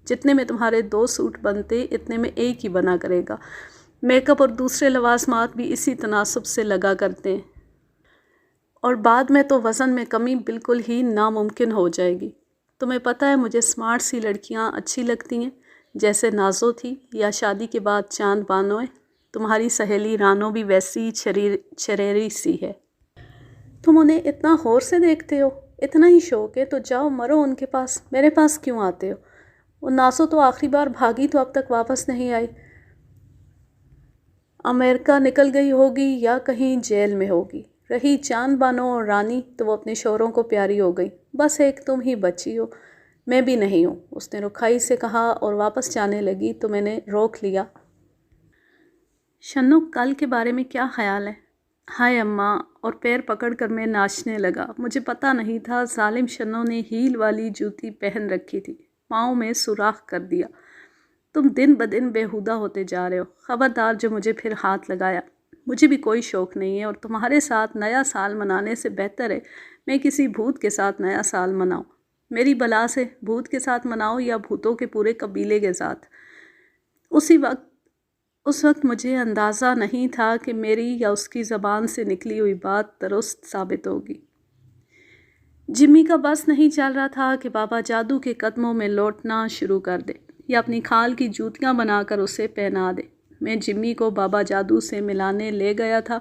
جتنے میں تمہارے 2 سوٹ بنتے اتنے میں ایک ہی بنا کرے گا۔ میک اپ اور دوسرے لوازمات بھی اسی تناسب سے لگا کرتے ہیں، اور بعد میں تو وزن میں کمی بالکل ہی ناممکن ہو جائے گی۔ تمہیں پتہ ہے مجھے سمارٹ سی لڑکیاں اچھی لگتی ہیں، جیسے نازو تھی، یا شادی کے بعد چاند بانوئے۔ تمہاری سہیلی رانو بھی ویسی چریری سی ہے۔ تم انہیں اتنا غور سے دیکھتے ہو؟ اتنا ہی شوق ہے تو جاؤ مرو ان کے پاس، میرے پاس کیوں آتے ہو؟ وہ نازو تو آخری بار بھاگی تو اب تک واپس نہیں آئی۔ امریکہ نکل گئی ہوگی یا کہیں جیل میں ہوگی۔ رہی چاند بانو اور رانی تو وہ اپنے شوہروں کو پیاری ہو گئی، بس ایک تم ہی بچی ہو۔ میں بھی نہیں ہوں، اس نے رکھائی سے کہا اور واپس جانے لگی تو میں نے روک لیا۔ شنو، کل کے بارے میں کیا خیال ہے؟ ہائے اماں، اور پیر پکڑ کر میں ناچنے لگا۔ مجھے پتہ نہیں تھا ظالم شنو نے ہیل والی جوتی پہن رکھی تھی، پاؤں میں سوراخ کر دیا۔ تم دن بدن بےہودہ ہوتے جا رہے ہو، خبردار جو مجھے پھر ہاتھ لگایا۔ مجھے بھی کوئی شوق نہیں ہے، اور تمہارے ساتھ نیا سال منانے سے بہتر ہے میں کسی بھوت کے ساتھ نیا سال مناؤں۔ میری بلا سے، بھوت کے ساتھ مناؤ یا بھوتوں کے پورے قبیلے کے ساتھ۔ اس وقت مجھے اندازہ نہیں تھا کہ میری یا اس کی زبان سے نکلی ہوئی بات درست ثابت ہوگی۔ جمی کا بس نہیں چل رہا تھا کہ بابا جادو کے قدموں میں لوٹنا شروع کر دے، یا اپنی کھال کی جوتیاں بنا کر اسے پہنا دے۔ میں جمی کو بابا جادو سے ملانے لے گیا تھا،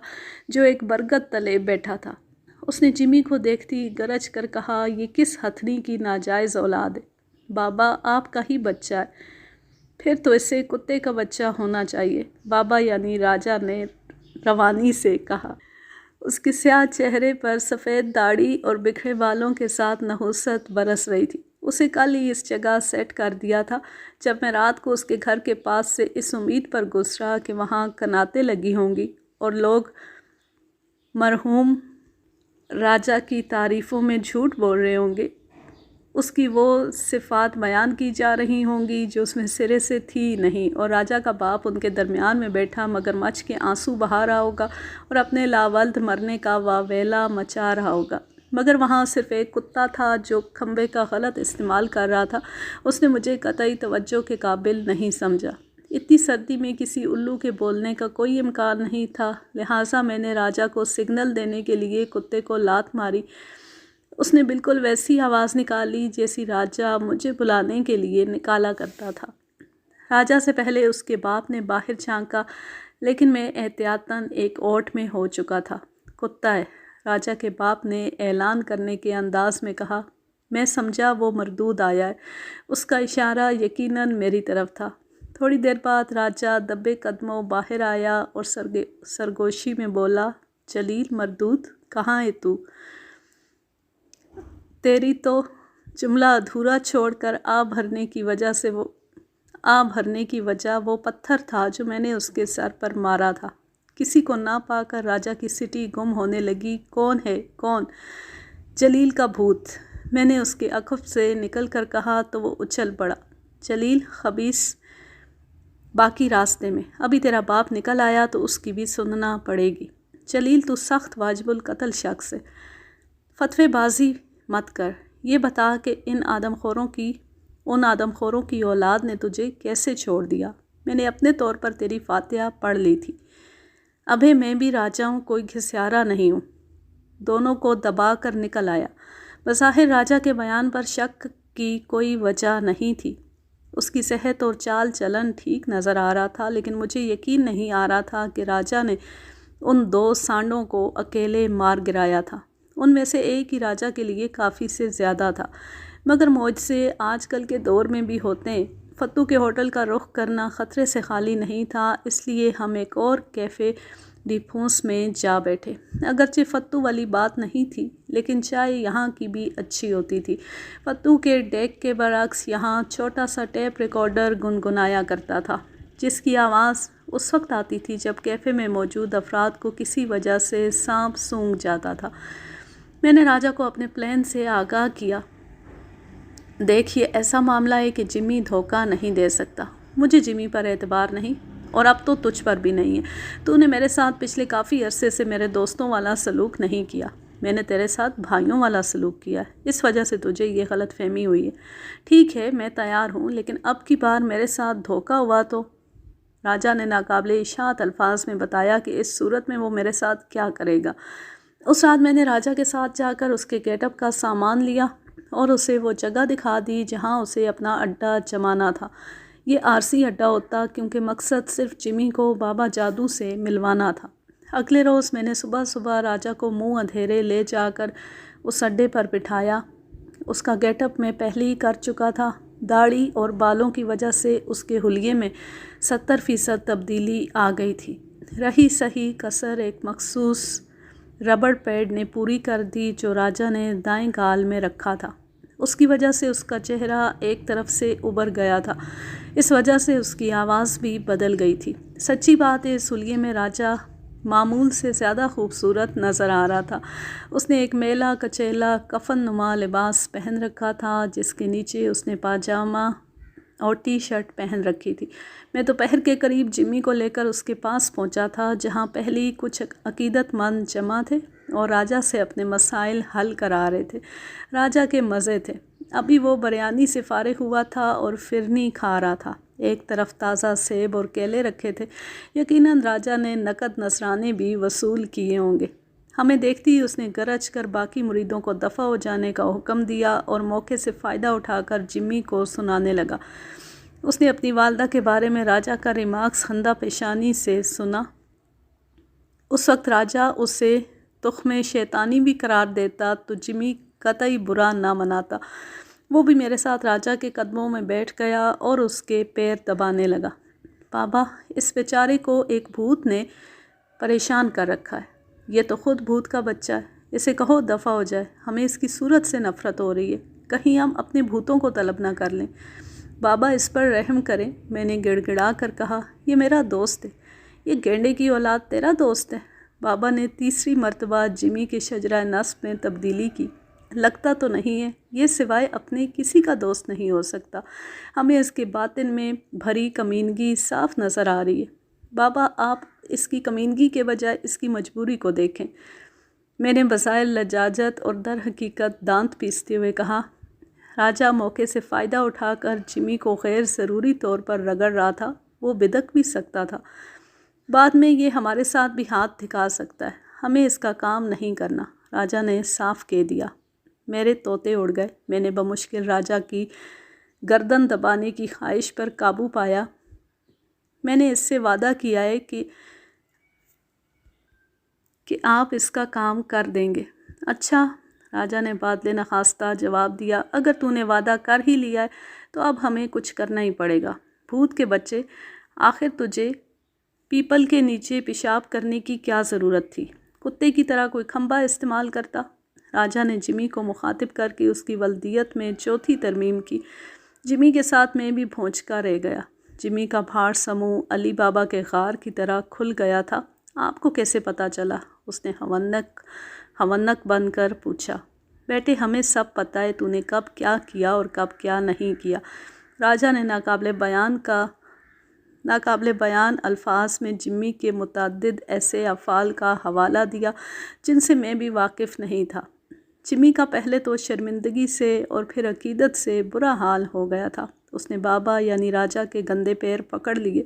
جو ایک برگد تلے بیٹھا تھا۔ اس نے جمی کو دیکھتی گرج کر کہا، یہ کس ہتھنی کی ناجائز اولاد ہے؟ بابا آپ کا ہی بچہ ہے۔ پھر تو اسے کتے کا بچہ ہونا چاہیے، بابا یعنی راجا نے روانی سے کہا۔ اس کے سیاہ چہرے پر سفید داڑھی اور بکھرے بالوں کے ساتھ نحوست برس رہی تھی۔ اسے کل ہی اس جگہ سیٹ کر دیا تھا جب میں رات کو اس کے گھر کے پاس سے اس امید پر گزرا کہ وہاں کناتیں لگی ہوں گی اور لوگ مرحوم راجا کی تعریفوں میں جھوٹ بول رہے ہوں گے، اس کی وہ صفات بیان کی جا رہی ہوں گی جو اس میں سرے سے تھی نہیں، اور راجا کا باپ ان کے درمیان میں بیٹھا مگرمچھ کے آنسو بہا رہا ہوگا اور اپنے لاولد مرنے کا واویلا مچا رہا ہوگا۔ مگر وہاں صرف ایک کتا تھا جو کھمبے کا غلط استعمال کر رہا تھا۔ اس نے مجھے قطعی توجہ کے قابل نہیں سمجھا۔ اتنی سردی میں کسی الو کے بولنے کا کوئی امکان نہیں تھا، لہٰذا میں نے راجا کو سگنل دینے کے لیے کتے کو لات ماری۔ اس نے بالکل ویسی آواز نکالی جیسی راجا مجھے بلانے کے لیے نکالا کرتا تھا۔ راجا سے پہلے اس کے باپ نے باہر جھانکا، لیکن میں احتیاطاً ایک اوٹ میں ہو چکا تھا۔ کتا ہے، راجا کے باپ نے اعلان کرنے کے انداز میں کہا۔ میں سمجھا وہ مردود آیا ہے، اس کا اشارہ یقیناً میری طرف تھا۔ تھوڑی دیر بعد راجا دبے قدموں باہر آیا اور سرگوشی میں بولا، جلیل مردود، کہاں ہے تو؟ تیری تو جملہ ادھورا چھوڑ کر آ بھرنے کی وجہ وہ پتھر تھا جو میں نے اس کے سر پر مارا تھا۔ کسی کو نہ پا کر راجا کی سٹی گم ہونے لگی۔ کون ہے؟ کون؟ جلیل کا بھوت، میں نے اس کے عقب سے نکل کر کہا تو وہ اچھل پڑا۔ جلیل خبیث، باقی راستے میں، ابھی تیرا باپ نکل آیا تو اس کی بھی سننا پڑے گی۔ جلیل تو سخت واجب القتل شخص ہے، فتوے بازی مت کر، یہ بتا کہ ان آدم خوروں کی اولاد نے تجھے کیسے چھوڑ دیا۔ میں نے اپنے طور پر تیری فاتحہ پڑھ لی تھی۔ ابھی میں بھی راجا ہوں، کوئی گھسیارا نہیں ہوں۔ دونوں کو دبا کر نکل آیا۔ بظاہر راجا کے بیان پر شک کی کوئی وجہ نہیں تھی، اس کی صحت اور چال چلن ٹھیک نظر آ رہا تھا، لیکن مجھے یقین نہیں آ رہا تھا کہ راجا نے ان 2 سانڈوں کو اکیلے مار گرایا تھا۔ ان میں سے ایک ہی راجا کے لیے کافی سے زیادہ تھا، مگر معجزے آج کل کے دور میں بھی ہوتے ہیں۔ فتو کے ہوٹل کا رخ کرنا خطرے سے خالی نہیں تھا، اس لیے ہم ایک اور کیفے ڈی پھونس میں جا بیٹھے۔ اگرچہ فتو والی بات نہیں تھی، لیکن چائے یہاں کی بھی اچھی ہوتی تھی۔ فتو کے ڈیک کے برعکس یہاں چھوٹا سا ٹیپ ریکارڈر گنگنایا کرتا تھا، جس کی آواز اس وقت آتی تھی جب کیفے میں موجود افراد کو کسی وجہ سے سانپ سونگھ جاتا تھا۔ میں نے راجا کو اپنے پلان سے آگاہ کیا۔ دیکھ، یہ ایسا معاملہ ہے کہ جمی دھوکہ نہیں دے سکتا۔ مجھے جمی پر اعتبار نہیں، اور اب تو تجھ پر بھی نہیں ہے۔ تو نے میرے ساتھ پچھلے کافی عرصے سے میرے دوستوں والا سلوک نہیں کیا، میں نے تیرے ساتھ بھائیوں والا سلوک کیا ہے، اس وجہ سے تجھے یہ غلط فہمی ہوئی ہے۔ ٹھیک ہے، میں تیار ہوں، لیکن اب کی بار میرے ساتھ دھوکہ ہوا تو؟ راجا نے ناقابل اشاعت الفاظ میں بتایا کہ اس صورت میں وہ میرے ساتھ کیا کرے گا۔ اس رات میں نے راجا کے ساتھ جا کر اس کے گیٹ اپ کا سامان لیا اور اسے وہ جگہ دکھا دی جہاں اسے اپنا اڈہ جمانا تھا۔ یہ عارضی اڈہ ہوتا، کیونکہ مقصد صرف جمی کو بابا جادو سے ملوانا تھا۔ اگلے روز میں نے صبح صبح راجا کو منہ اندھیرے لے جا کر اس اڈے پر بٹھایا۔ اس کا گیٹ اپ میں پہلے ہی کر چکا تھا، داڑھی اور بالوں کی وجہ سے اس کے حلیے میں 70% تبدیلی آ گئی تھی۔ رہی سہی کسر ایک مخصوص ربڑ پیڈ نے پوری کر دی جو راجا نے دائیں گال میں رکھا تھا۔ اس کی وجہ سے اس کا چہرہ ایک طرف سے ابھر گیا تھا، اس وجہ سے اس کی آواز بھی بدل گئی تھی۔ سچی بات ہے، اس حلیے میں راجا معمول سے زیادہ خوبصورت نظر آ رہا تھا۔ اس نے ایک میلا کچیلا کفن نما لباس پہن رکھا تھا، جس کے نیچے اس نے پاجامہ اور ٹی شرٹ پہن رکھی تھی۔ میں دوپہر کے قریب جمی کو لے کر اس کے پاس پہنچا تھا، جہاں پہلی کچھ عقیدت مند جمع تھے اور راجا سے اپنے مسائل حل کرا رہے تھے۔ راجا کے مزے تھے۔ ابھی وہ بریانی سے فارغ ہوا تھا اور فرنی کھا رہا تھا۔ ایک طرف تازہ سیب اور کیلے رکھے تھے، یقیناً راجا نے نقد نذرانے بھی وصول کیے ہوں گے۔ ہمیں دیکھتی ہی اس نے گرج کر باقی مریدوں کو دفع ہو جانے کا حکم دیا اور موقع سے فائدہ اٹھا کر جمی کو سنانے لگا۔ اس نے اپنی والدہ کے بارے میں راجا کا ریمارکس خندہ پیشانی سے سنا۔ اس وقت راجا اسے تخمِ شیطانی بھی قرار دیتا تو جمی قطعی برا نہ مناتا۔ وہ بھی میرے ساتھ راجا کے قدموں میں بیٹھ گیا اور اس کے پیر دبانے لگا۔ بابا، اس بیچارے کو ایک بھوت نے پریشان کر رکھا ہے۔ یہ تو خود بھوت کا بچہ ہے، اسے کہو دفع ہو جائے، ہمیں اس کی صورت سے نفرت ہو رہی ہے، کہیں ہم اپنے بھوتوں کو طلب نہ کر لیں۔ بابا اس پر رحم کریں، میں نے گڑ گڑا کر کہا، یہ میرا دوست ہے۔ یہ گینڈے کی اولاد تیرا دوست ہے؟ بابا نے تیسری مرتبہ جمی کے شجرہ نسب میں تبدیلی کی۔ لگتا تو نہیں ہے، یہ سوائے اپنے کسی کا دوست نہیں ہو سکتا۔ ہمیں اس کے باطن میں بھری کمینگی صاف نظر آ رہی ہے۔ بابا، آپ اس کی کمینگی کے بجائے اس کی مجبوری کو دیکھیں۔ میں نے بظاہر لجاجت اور در حقیقت دانت پیستے ہوئے کہا، راجا موقع سے فائدہ اٹھا کر جمی کو غیر ضروری طور پر رگڑ رہا تھا، وہ بدک بھی سکتا تھا۔ بعد میں یہ ہمارے ساتھ بھی ہاتھ دکھا سکتا ہے، ہمیں اس کا کام نہیں کرنا، راجا نے صاف کہہ دیا۔ میرے طوطے اڑ گئے۔ میں نے بمشکل راجا کی گردن دبانے کی خواہش پر قابو پایا۔ میں نے اس سے وعدہ کیا ہے کہ آپ اس کا کام کر دیں گے۔ اچھا، راجا نے بادلِ نخواستہ جواب دیا، اگر تو نے وعدہ کر ہی لیا ہے تو اب ہمیں کچھ کرنا ہی پڑے گا۔ بھوت کے بچے، آخر تجھے پیپل کے نیچے پیشاب کرنے کی کیا ضرورت تھی؟ کتے کی طرح کوئی کھمبا استعمال کرتا۔ راجا نے جمی کو مخاطب کر کے اس کی ولدیت میں چوتھی ترمیم کی۔ جمی کے ساتھ میں بھی بھونچکا رہ گیا۔ جمی کا بھاڑ سمو علی بابا کے غار کی طرح کھل گیا تھا۔ آپ کو کیسے پتہ چلا؟ اس نے ہونک بن کر پوچھا۔ بیٹے، ہمیں سب پتہ ہے تو نے کب کیا کیا اور کب کیا نہیں کیا۔ راجا نے ناقابل بیان کا ناقابل بیان الفاظ میں جمی کے متعدد ایسے افعال کا حوالہ دیا جن سے میں بھی واقف نہیں تھا۔ جمی کا پہلے تو شرمندگی سے اور پھر عقیدت سے برا حال ہو گیا تھا۔ اس نے بابا یعنی راجا کے گندے پیر پکڑ لیے۔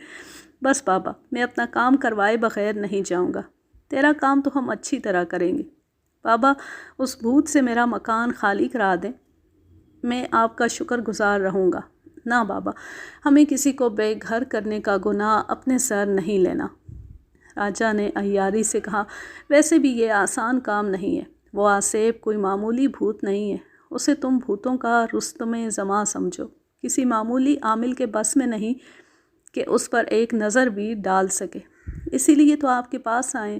بس بابا، میں اپنا کام کروائے بغیر نہیں جاؤں گا۔ تیرا کام تو ہم اچھی طرح کریں گے۔ بابا، اس بھوت سے میرا مکان خالی کرا دیں، میں آپ کا شکر گزار رہوں گا۔ نہ بابا، ہمیں کسی کو بے گھر کرنے کا گناہ اپنے سر نہیں لینا۔ راجا نے عیاری سے کہا، ویسے بھی یہ آسان کام نہیں ہے۔ وہ آصف کوئی معمولی بھوت نہیں ہے۔ اسے تم بھوتوں کا رستم زماں سمجھو۔ کسی معمولی عامل کے بس میں نہیں کہ اس پر ایک نظر بھی ڈال سکے۔ اسی لیے تو آپ کے پاس آئیں۔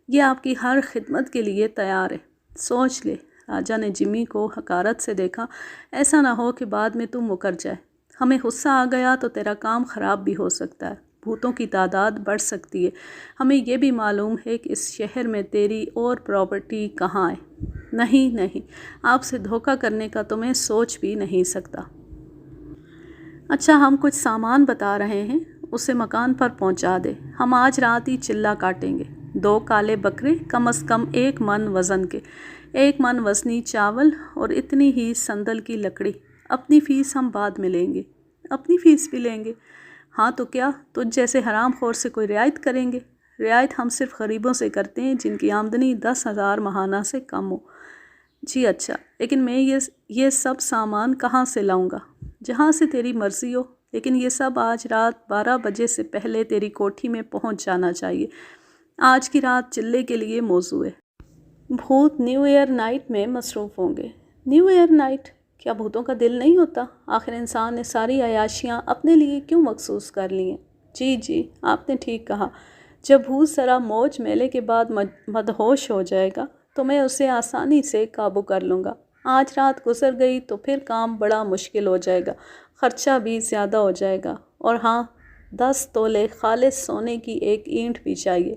یہ آپ کی ہر خدمت کے لیے تیار ہے۔ سوچ لے۔ راجا نے جمی کو حقارت سے دیکھا، ایسا نہ ہو کہ بعد میں تم مکر جائے۔ ہمیں غصہ آ گیا تو تیرا کام خراب بھی ہو سکتا ہے۔ بھوتوں کی تعداد بڑھ سکتی ہے۔ ہمیں یہ بھی معلوم ہے کہ اس شہر میں تیری اور پراپرٹی کہاں ہے۔ نہیں، آپ سے دھوکہ کرنے کا تو میں سوچ بھی نہیں سکتا۔ اچھا، ہم کچھ سامان بتا رہے ہیں، اسے مکان پر پہنچا دے۔ ہم آج رات ہی چلہ کاٹیں گے۔ 2 کالے بکرے، کم از کم 1 من وزن کے، 1 من وزنی چاول اور اتنی ہی سندل کی لکڑی۔ اپنی فیس ہم بعد میں لیں گے۔ اپنی فیس بھی لیں گے؟ ہاں تو کیا تجھ جیسے حرام خور سے کوئی رعایت کریں گے؟ رعایت ہم صرف غریبوں سے کرتے ہیں جن کی آمدنی 10,000 ماہانہ سے کم ہو۔ جی اچھا، لیکن میں یہ سب سامان کہاں سے لاؤں گا؟ جہاں سے تیری مرضی ہو، لیکن یہ سب آج رات 12 بجے سے پہلے تیری کوٹھی میں پہنچ جانا چاہیے۔ آج کی رات چلے کے لیے موزوں ہے۔ بھوت نیو ایئر نائٹ میں مصروف ہوں گے۔ New year night? کیا بھوتوں کا دل نہیں ہوتا؟ آخر انسان نے ساری عیاشیاں اپنے لیے کیوں مخصوص کر لی ہیں؟ جی، آپ نے ٹھیک کہا۔ جب بھوت ذرا موج میلے کے بعد مدہوش ہو جائے گا تو میں اسے آسانی سے قابو کر لوں گا۔ آج رات گزر گئی تو پھر کام بڑا مشکل ہو جائے گا، خرچہ بھی زیادہ ہو جائے گا، اور ہاں، 10 تولے خالص سونے کی ایک اینٹ بھی چاہیے۔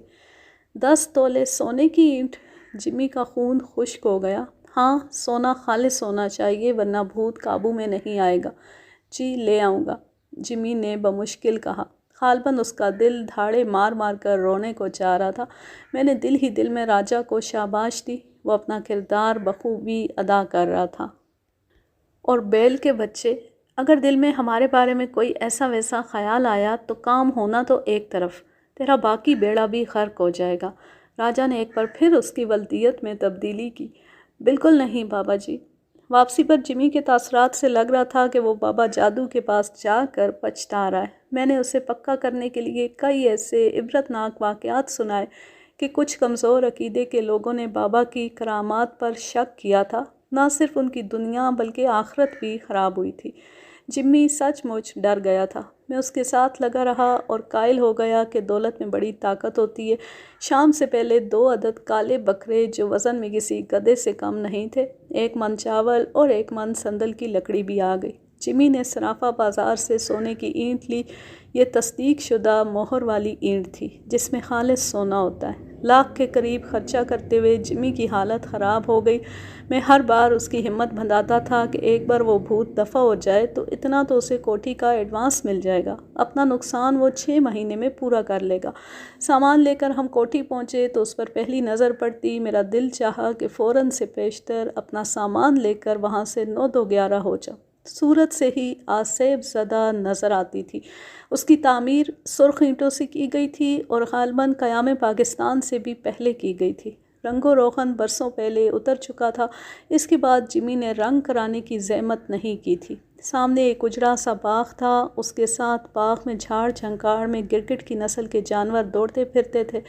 10 تولے سونے کی اینٹ؟ جمی کا خون خشک ہو گیا۔ ہاں، سونا خالص ہونا چاہیے ورنہ بھوت قابو میں نہیں آئے گا۔ جی، لے آؤں گا، جمی نے بمشکل کہا۔ غالباً اس کا دل دھاڑے مار مار کر رونے کو چاہ رہا تھا۔ میں نے دل ہی دل میں راجا کو شاباش دی، وہ اپنا کردار بخوبی ادا کر رہا تھا۔ اور بیل کے بچے، اگر دل میں ہمارے بارے میں کوئی ایسا ویسا خیال آیا تو کام ہونا تو ایک طرف، تیرا باقی بیڑا بھی غرق ہو جائے گا۔ راجا نے ایک بار پھر اس کی ولدیت میں تبدیلی کی۔ بالکل نہیں بابا جی۔ واپسی پر جمی کے تاثرات سے لگ رہا تھا کہ وہ بابا جادو کے پاس جا کر پچھتا رہا ہے۔ میں نے اسے پکا کرنے کے لیے کئی ایسے عبرتناک واقعات سنائے کہ کچھ کمزور عقیدے کے لوگوں نے بابا کی کرامات پر شک کیا تھا۔ نہ صرف ان کی دنیا بلکہ آخرت بھی خراب ہوئی تھی۔ جمی سچ مچ ڈر گیا تھا۔ میں اس کے ساتھ لگا رہا اور قائل ہو گیا کہ دولت میں بڑی طاقت ہوتی ہے۔ شام سے پہلے 2 عدد کالے بکرے جو وزن میں کسی گدھے سے کم نہیں تھے، 1 من چاول اور 1 من سندل کی لکڑی بھی آ گئی۔ جمی نے صرافہ بازار سے سونے کی اینٹ لی۔ یہ تصدیق شدہ مہر والی اینٹ تھی جس میں خالص سونا ہوتا ہے۔ لاکھ کے قریب خرچہ کرتے ہوئے جمی کی حالت خراب ہو گئی۔ میں ہر بار اس کی ہمت بندھاتا تھا کہ ایک بار وہ بھوت دفع ہو جائے تو اتنا تو اسے کوٹھی کا ایڈوانس مل جائے گا، اپنا نقصان وہ 6 مہینے میں پورا کر لے گا۔ سامان لے کر ہم کوٹھی پہنچے تو اس پر پہلی نظر پڑتی میرا دل چاہا کہ فوراً سے پیشتر اپنا سامان لے کر وہاں سے 9 دو 11 ہو جاؤ۔ صورت سے ہی آصف زدہ نظر آتی تھی۔ اس کی تعمیر سرخ اینٹوں سے کی گئی تھی اور غالباً قیام پاکستان سے بھی پہلے کی گئی تھی۔ رنگ و روغن برسوں پہلے اتر چکا تھا۔ اس کے بعد جمی نے رنگ کرانے کی زحمت نہیں کی تھی۔ سامنے ایک اجڑا سا باغ تھا، اس کے ساتھ باغ میں جھاڑ جھنکاڑ میں گرگٹ کی نسل کے جانور دوڑتے پھرتے تھے۔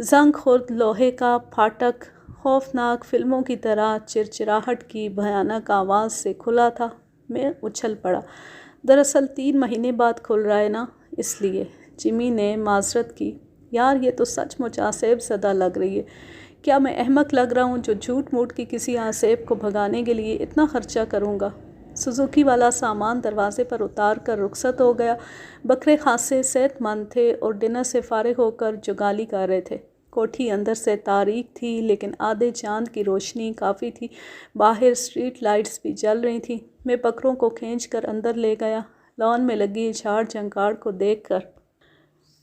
زنگ خورد لوہے کا پھاٹک خوفناک فلموں کی طرح چرچراہٹ کی بھیانک آواز سے کھلا تھا۔ میں اچھل پڑا۔ دراصل 3 مہینے بعد کھل رہا ہے نا، اس لیے۔ جمی نے معذرت کی۔ یار، یہ تو سچ مچ آصف زدہ لگ رہی ہے۔ کیا میں احمق لگ رہا ہوں جو جھوٹ موٹ کی کسی آصف کو بھگانے کے لیے اتنا خرچہ کروں گا؟ سوزوکی والا سامان دروازے پر اتار کر رخصت ہو گیا۔ بکرے خاصے صحت مند تھے اور ڈنر سے فارغ ہو کر جگالی کر رہے تھے۔ کوٹھی اندر سے تاریک تھی لیکن آدھے چاند کی روشنی کافی تھی۔ باہر اسٹریٹ لائٹس بھی جل رہی تھیں۔ میں بکروں کو کھینچ کر اندر لے گیا۔ لان میں لگی جھاڑ جھنکاڑ کو دیکھ کر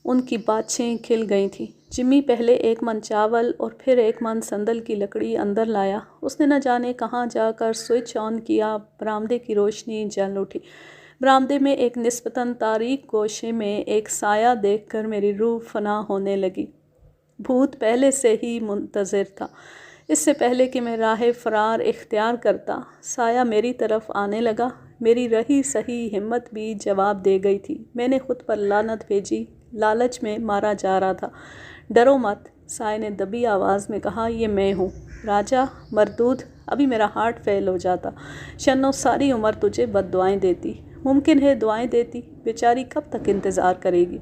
ان کی باتیں کھل گئی تھیں۔ جمی پہلے ایک من چاول اور پھر ایک من سندل کی لکڑی اندر لایا۔ اس نے نہ جانے کہاں جا کر سوئچ آن کیا، برآمدے کی روشنی جل اٹھی۔ برآمدے میں ایک نسبتاً تاریک گوشے میں ایک سایہ دیکھ کر میری روح فنا ہونے لگی۔ بھوت پہلے سے ہی منتظر تھا۔ اس سے پہلے کہ میں راہ فرار اختیار کرتا، سایہ میری طرف آنے لگا۔ میری رہی سہی ہمت بھی جواب دے گئی تھی۔ میں نے خود پر لعنت بھیجی، لالچ میں مارا جا رہا تھا۔ ڈرو مت، سایہ نے دبی آواز میں کہا، یہ میں ہوں۔ راجا مردود، ابھی میرا ہارٹ فیل ہو جاتا۔ شنو ساری عمر تجھے بد دعائیں دیتی۔ ممکن ہے دعائیں دیتی، بیچاری کب تک انتظار کرے گی؟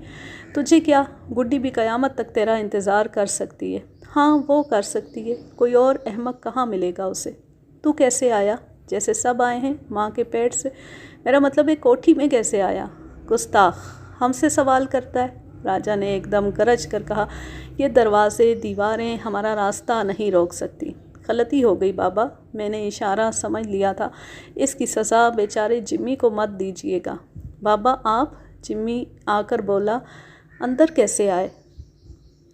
تجھے کیا، گڈی بھی قیامت تک تیرا انتظار کر سکتی ہے۔ ہاں وہ کر سکتی ہے، کوئی اور احمق کہاں ملے گا اسے۔ تو کیسے آیا؟ جیسے سب آئے ہیں، ماں کے پیٹ سے۔ میرا مطلب ہے کوٹھی میں کیسے آیا؟ گستاخ، ہم سے سوال کرتا ہے؟ راجا نے ایک دم گرج کر کہا، یہ دروازے دیواریں ہمارا راستہ نہیں روک سکتی۔ غلطی ہو گئی بابا، میں نے اشارہ سمجھ لیا تھا۔ اس کی سزا بیچارے جمی کو مت دیجیے گا۔ بابا آپ؟ جمی آ کر بولا، اندر کیسے آئے؟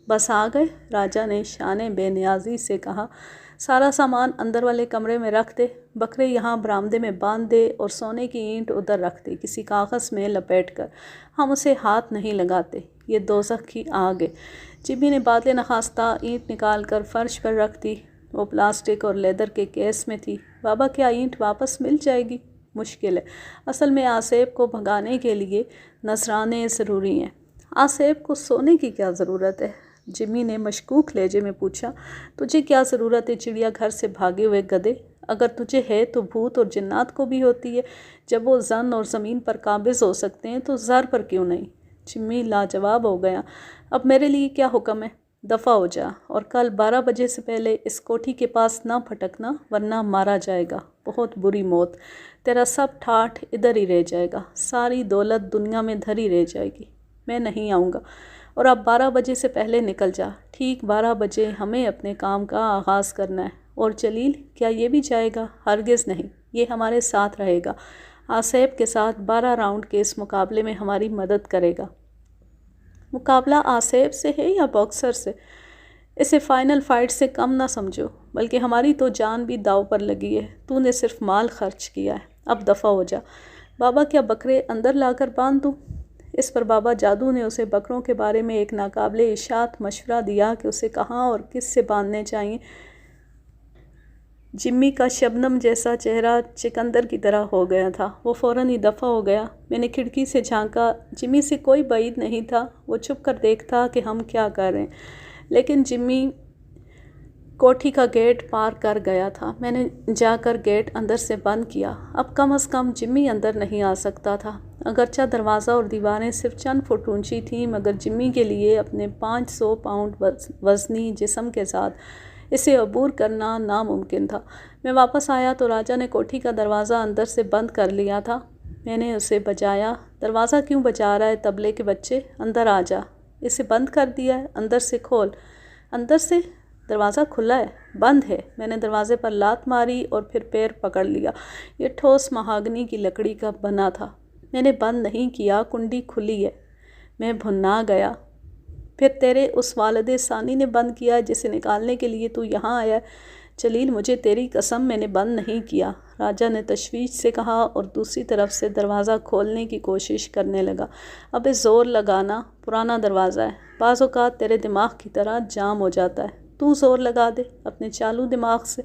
بس آ گئے، راجا نے شان بے نیازی سے کہا۔ سارا سامان اندر والے کمرے میں رکھ دے، بکرے یہاں برآمدے میں باندھ دے اور سونے کی اینٹ ادھر رکھ دے کسی کاغذ میں لپیٹ کر۔ ہم اسے ہاتھ نہیں لگاتے، یہ دوزخ کی آگ ہے۔ جمی نے بادل نخواستہ اینٹ نکال کر فرش پر رکھ دی۔ وہ پلاسٹک اور لیدر کے کیس میں تھی۔ بابا کیا اینٹ واپس مل جائے گی؟ مشکل ہے، اصل میں آصف کو بھگانے کے لیے نذرانے ضروری ہیں۔ آصف کو سونے کی کیا ضرورت ہے؟ جمی نے مشکوک لہجے میں پوچھا۔ تجھے کیا ضرورت ہے چڑیا گھر سے بھاگے ہوئے گدھے؟ اگر تجھے ہے تو بھوت اور جنات کو بھی ہوتی ہے۔ جب وہ زن اور زمین پر قابض ہو سکتے ہیں تو زر پر کیوں نہیں؟ جمی لاجواب ہو گیا۔ اب میرے لیے کیا حکم ہے؟ دفع ہو جا، اور کل 12 بجے سے پہلے اس کوٹھی کے پاس نہ پھٹکنا، ورنہ مارا جائے گا، بہت بری موت۔ تیرا سب ٹھاٹھ ادھر ہی رہ جائے گا، ساری دولت دنیا میں دھری رہ جائے گی۔ میں نہیں آؤں گا، اور اب 12 بجے سے پہلے نکل جا۔ ٹھیک 12 بجے ہمیں اپنے کام کا آغاز کرنا ہے۔ اور جلیل کیا یہ بھی جائے گا؟ ہرگز نہیں، یہ ہمارے ساتھ رہے گا۔ آصف کے ساتھ 12 راؤنڈ کے اس مقابلے میں ہماری مدد کرے گا۔ مقابلہ آصف سے ہے یا باکسر سے؟ اسے فائنل فائٹ سے کم نہ سمجھو، بلکہ ہماری تو جان بھی داؤ پر لگی ہے۔ تو نے صرف مال خرچ کیا ہے، اب دفع ہو جا۔ بابا کیا بکرے اندر لا کر باندھ دوں؟ اس پر بابا جادو نے اسے بکروں کے بارے میں ایک ناقابل اشاعت مشورہ دیا کہ اسے کہاں اور کس سے باندھنے چاہیے۔ جمی کا شبنم جیسا چہرہ چکندر کی طرح ہو گیا تھا۔ وہ فوراً ہی دفع ہو گیا۔ میں نے کھڑکی سے جھانکا، جمی سے کوئی بعید نہیں تھا۔ وہ چھپ کر دیکھتا کہ ہم کیا کر رہے ہیں، لیکن جمی کوٹھی کا گیٹ پار کر گیا تھا۔ میں نے جا کر گیٹ اندر سے بند کیا۔ اب کم از کم جمی اندر نہیں آ سکتا تھا۔ اگرچہ دروازہ اور دیواریں صرف چند فٹ اونچی تھیں، مگر جمی کے لیے اپنے 500 پاؤنڈ وزنی جسم کے ساتھ اسے عبور کرنا ناممکن تھا۔ میں واپس آیا تو راجا نے کوٹھی کا دروازہ اندر سے بند کر لیا تھا۔ میں نے اسے بجایا، دروازہ کیوں بجا رہا ہے تبلے کے بچے؟ اندر آ جا۔ اسے بند کر دیا ہے، اندر سے کھول۔ اندر سے؟ دروازہ کھلا ہے، بند ہے۔ میں نے دروازے پر لات ماری اور پھر پیر پکڑ لیا۔ یہ ٹھوس مہاگنی کی لکڑی کا بنا تھا۔ میں نے بند نہیں کیا، کنڈی کھلی ہے۔ میں بھنا گیا۔ پھر تیرے اس والد ثانی نے بند کیا جسے نکالنے کے لیے تو یہاں آیا ہے۔ جلیل مجھے تیری قسم میں نے بند نہیں کیا، راجا نے تشویش سے کہا اور دوسری طرف سے دروازہ کھولنے کی کوشش کرنے لگا۔ ابے زور لگانا، پرانا دروازہ ہے، بعض اوقات تیرے دماغ کی طرح جام ہو جاتا ہے۔ تو زور لگا دے اپنے چالو دماغ سے۔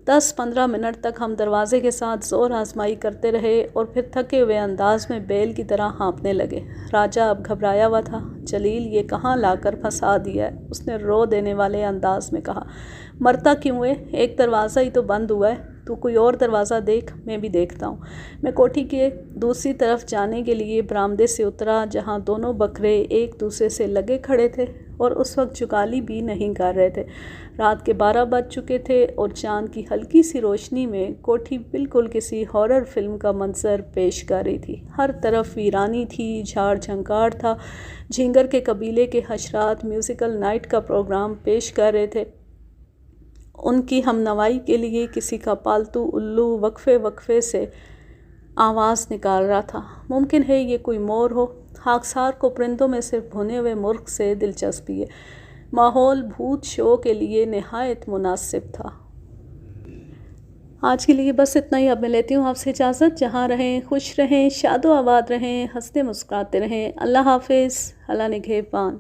10-15 منٹ تک ہم دروازے کے ساتھ زور آزمائی کرتے رہے اور پھر تھکے ہوئے انداز میں بیل کی طرح ہانپنے لگے۔ راجا اب گھبرایا ہوا تھا۔ جلیل یہ کہاں لا کر پھنسا دیا ہے، اس نے رو دینے والے انداز میں کہا۔ مرتا کیوں ہے؟ ایک دروازہ ہی تو بند ہوا ہے، تو کوئی اور دروازہ دیکھ۔ میں بھی دیکھتا ہوں۔ میں کوٹھی کے دوسری طرف جانے کے لیے برآمدے سے اترا جہاں دونوں بکرے ایک دوسرے سے لگے کھڑے تھے اور اس وقت جگالی بھی نہیں کر رہے تھے۔ رات کے 12 بج چکے تھے اور چاند کی ہلکی سی روشنی میں کوٹھی بالکل کسی ہارر فلم کا منظر پیش کر رہی تھی۔ ہر طرف ویرانی تھی، جھاڑ جھنکاڑ تھا۔ جھینگر کے قبیلے کے حشرات میوزیکل نائٹ کا پروگرام پیش کر رہے تھے۔ ان کی ہمنوائی کے لیے کسی کا پالتو الو وقفے وقفے سے آواز نکال رہا تھا۔ ممکن ہے یہ کوئی مور ہو، خاکسار کو پرندوں میں صرف بھنے ہوئے مرغ سے دلچسپی ہے۔ ماحول بھوت شو کے لیے نہایت مناسب تھا۔ آج کے لیے بس اتنا ہی۔ اب میں لیتی ہوں آپ سے اجازت۔ جہاں رہیں خوش رہیں، شاد و آباد رہیں، ہنستے مسکراتے رہیں۔ اللہ حافظ، اللہ نگہبان۔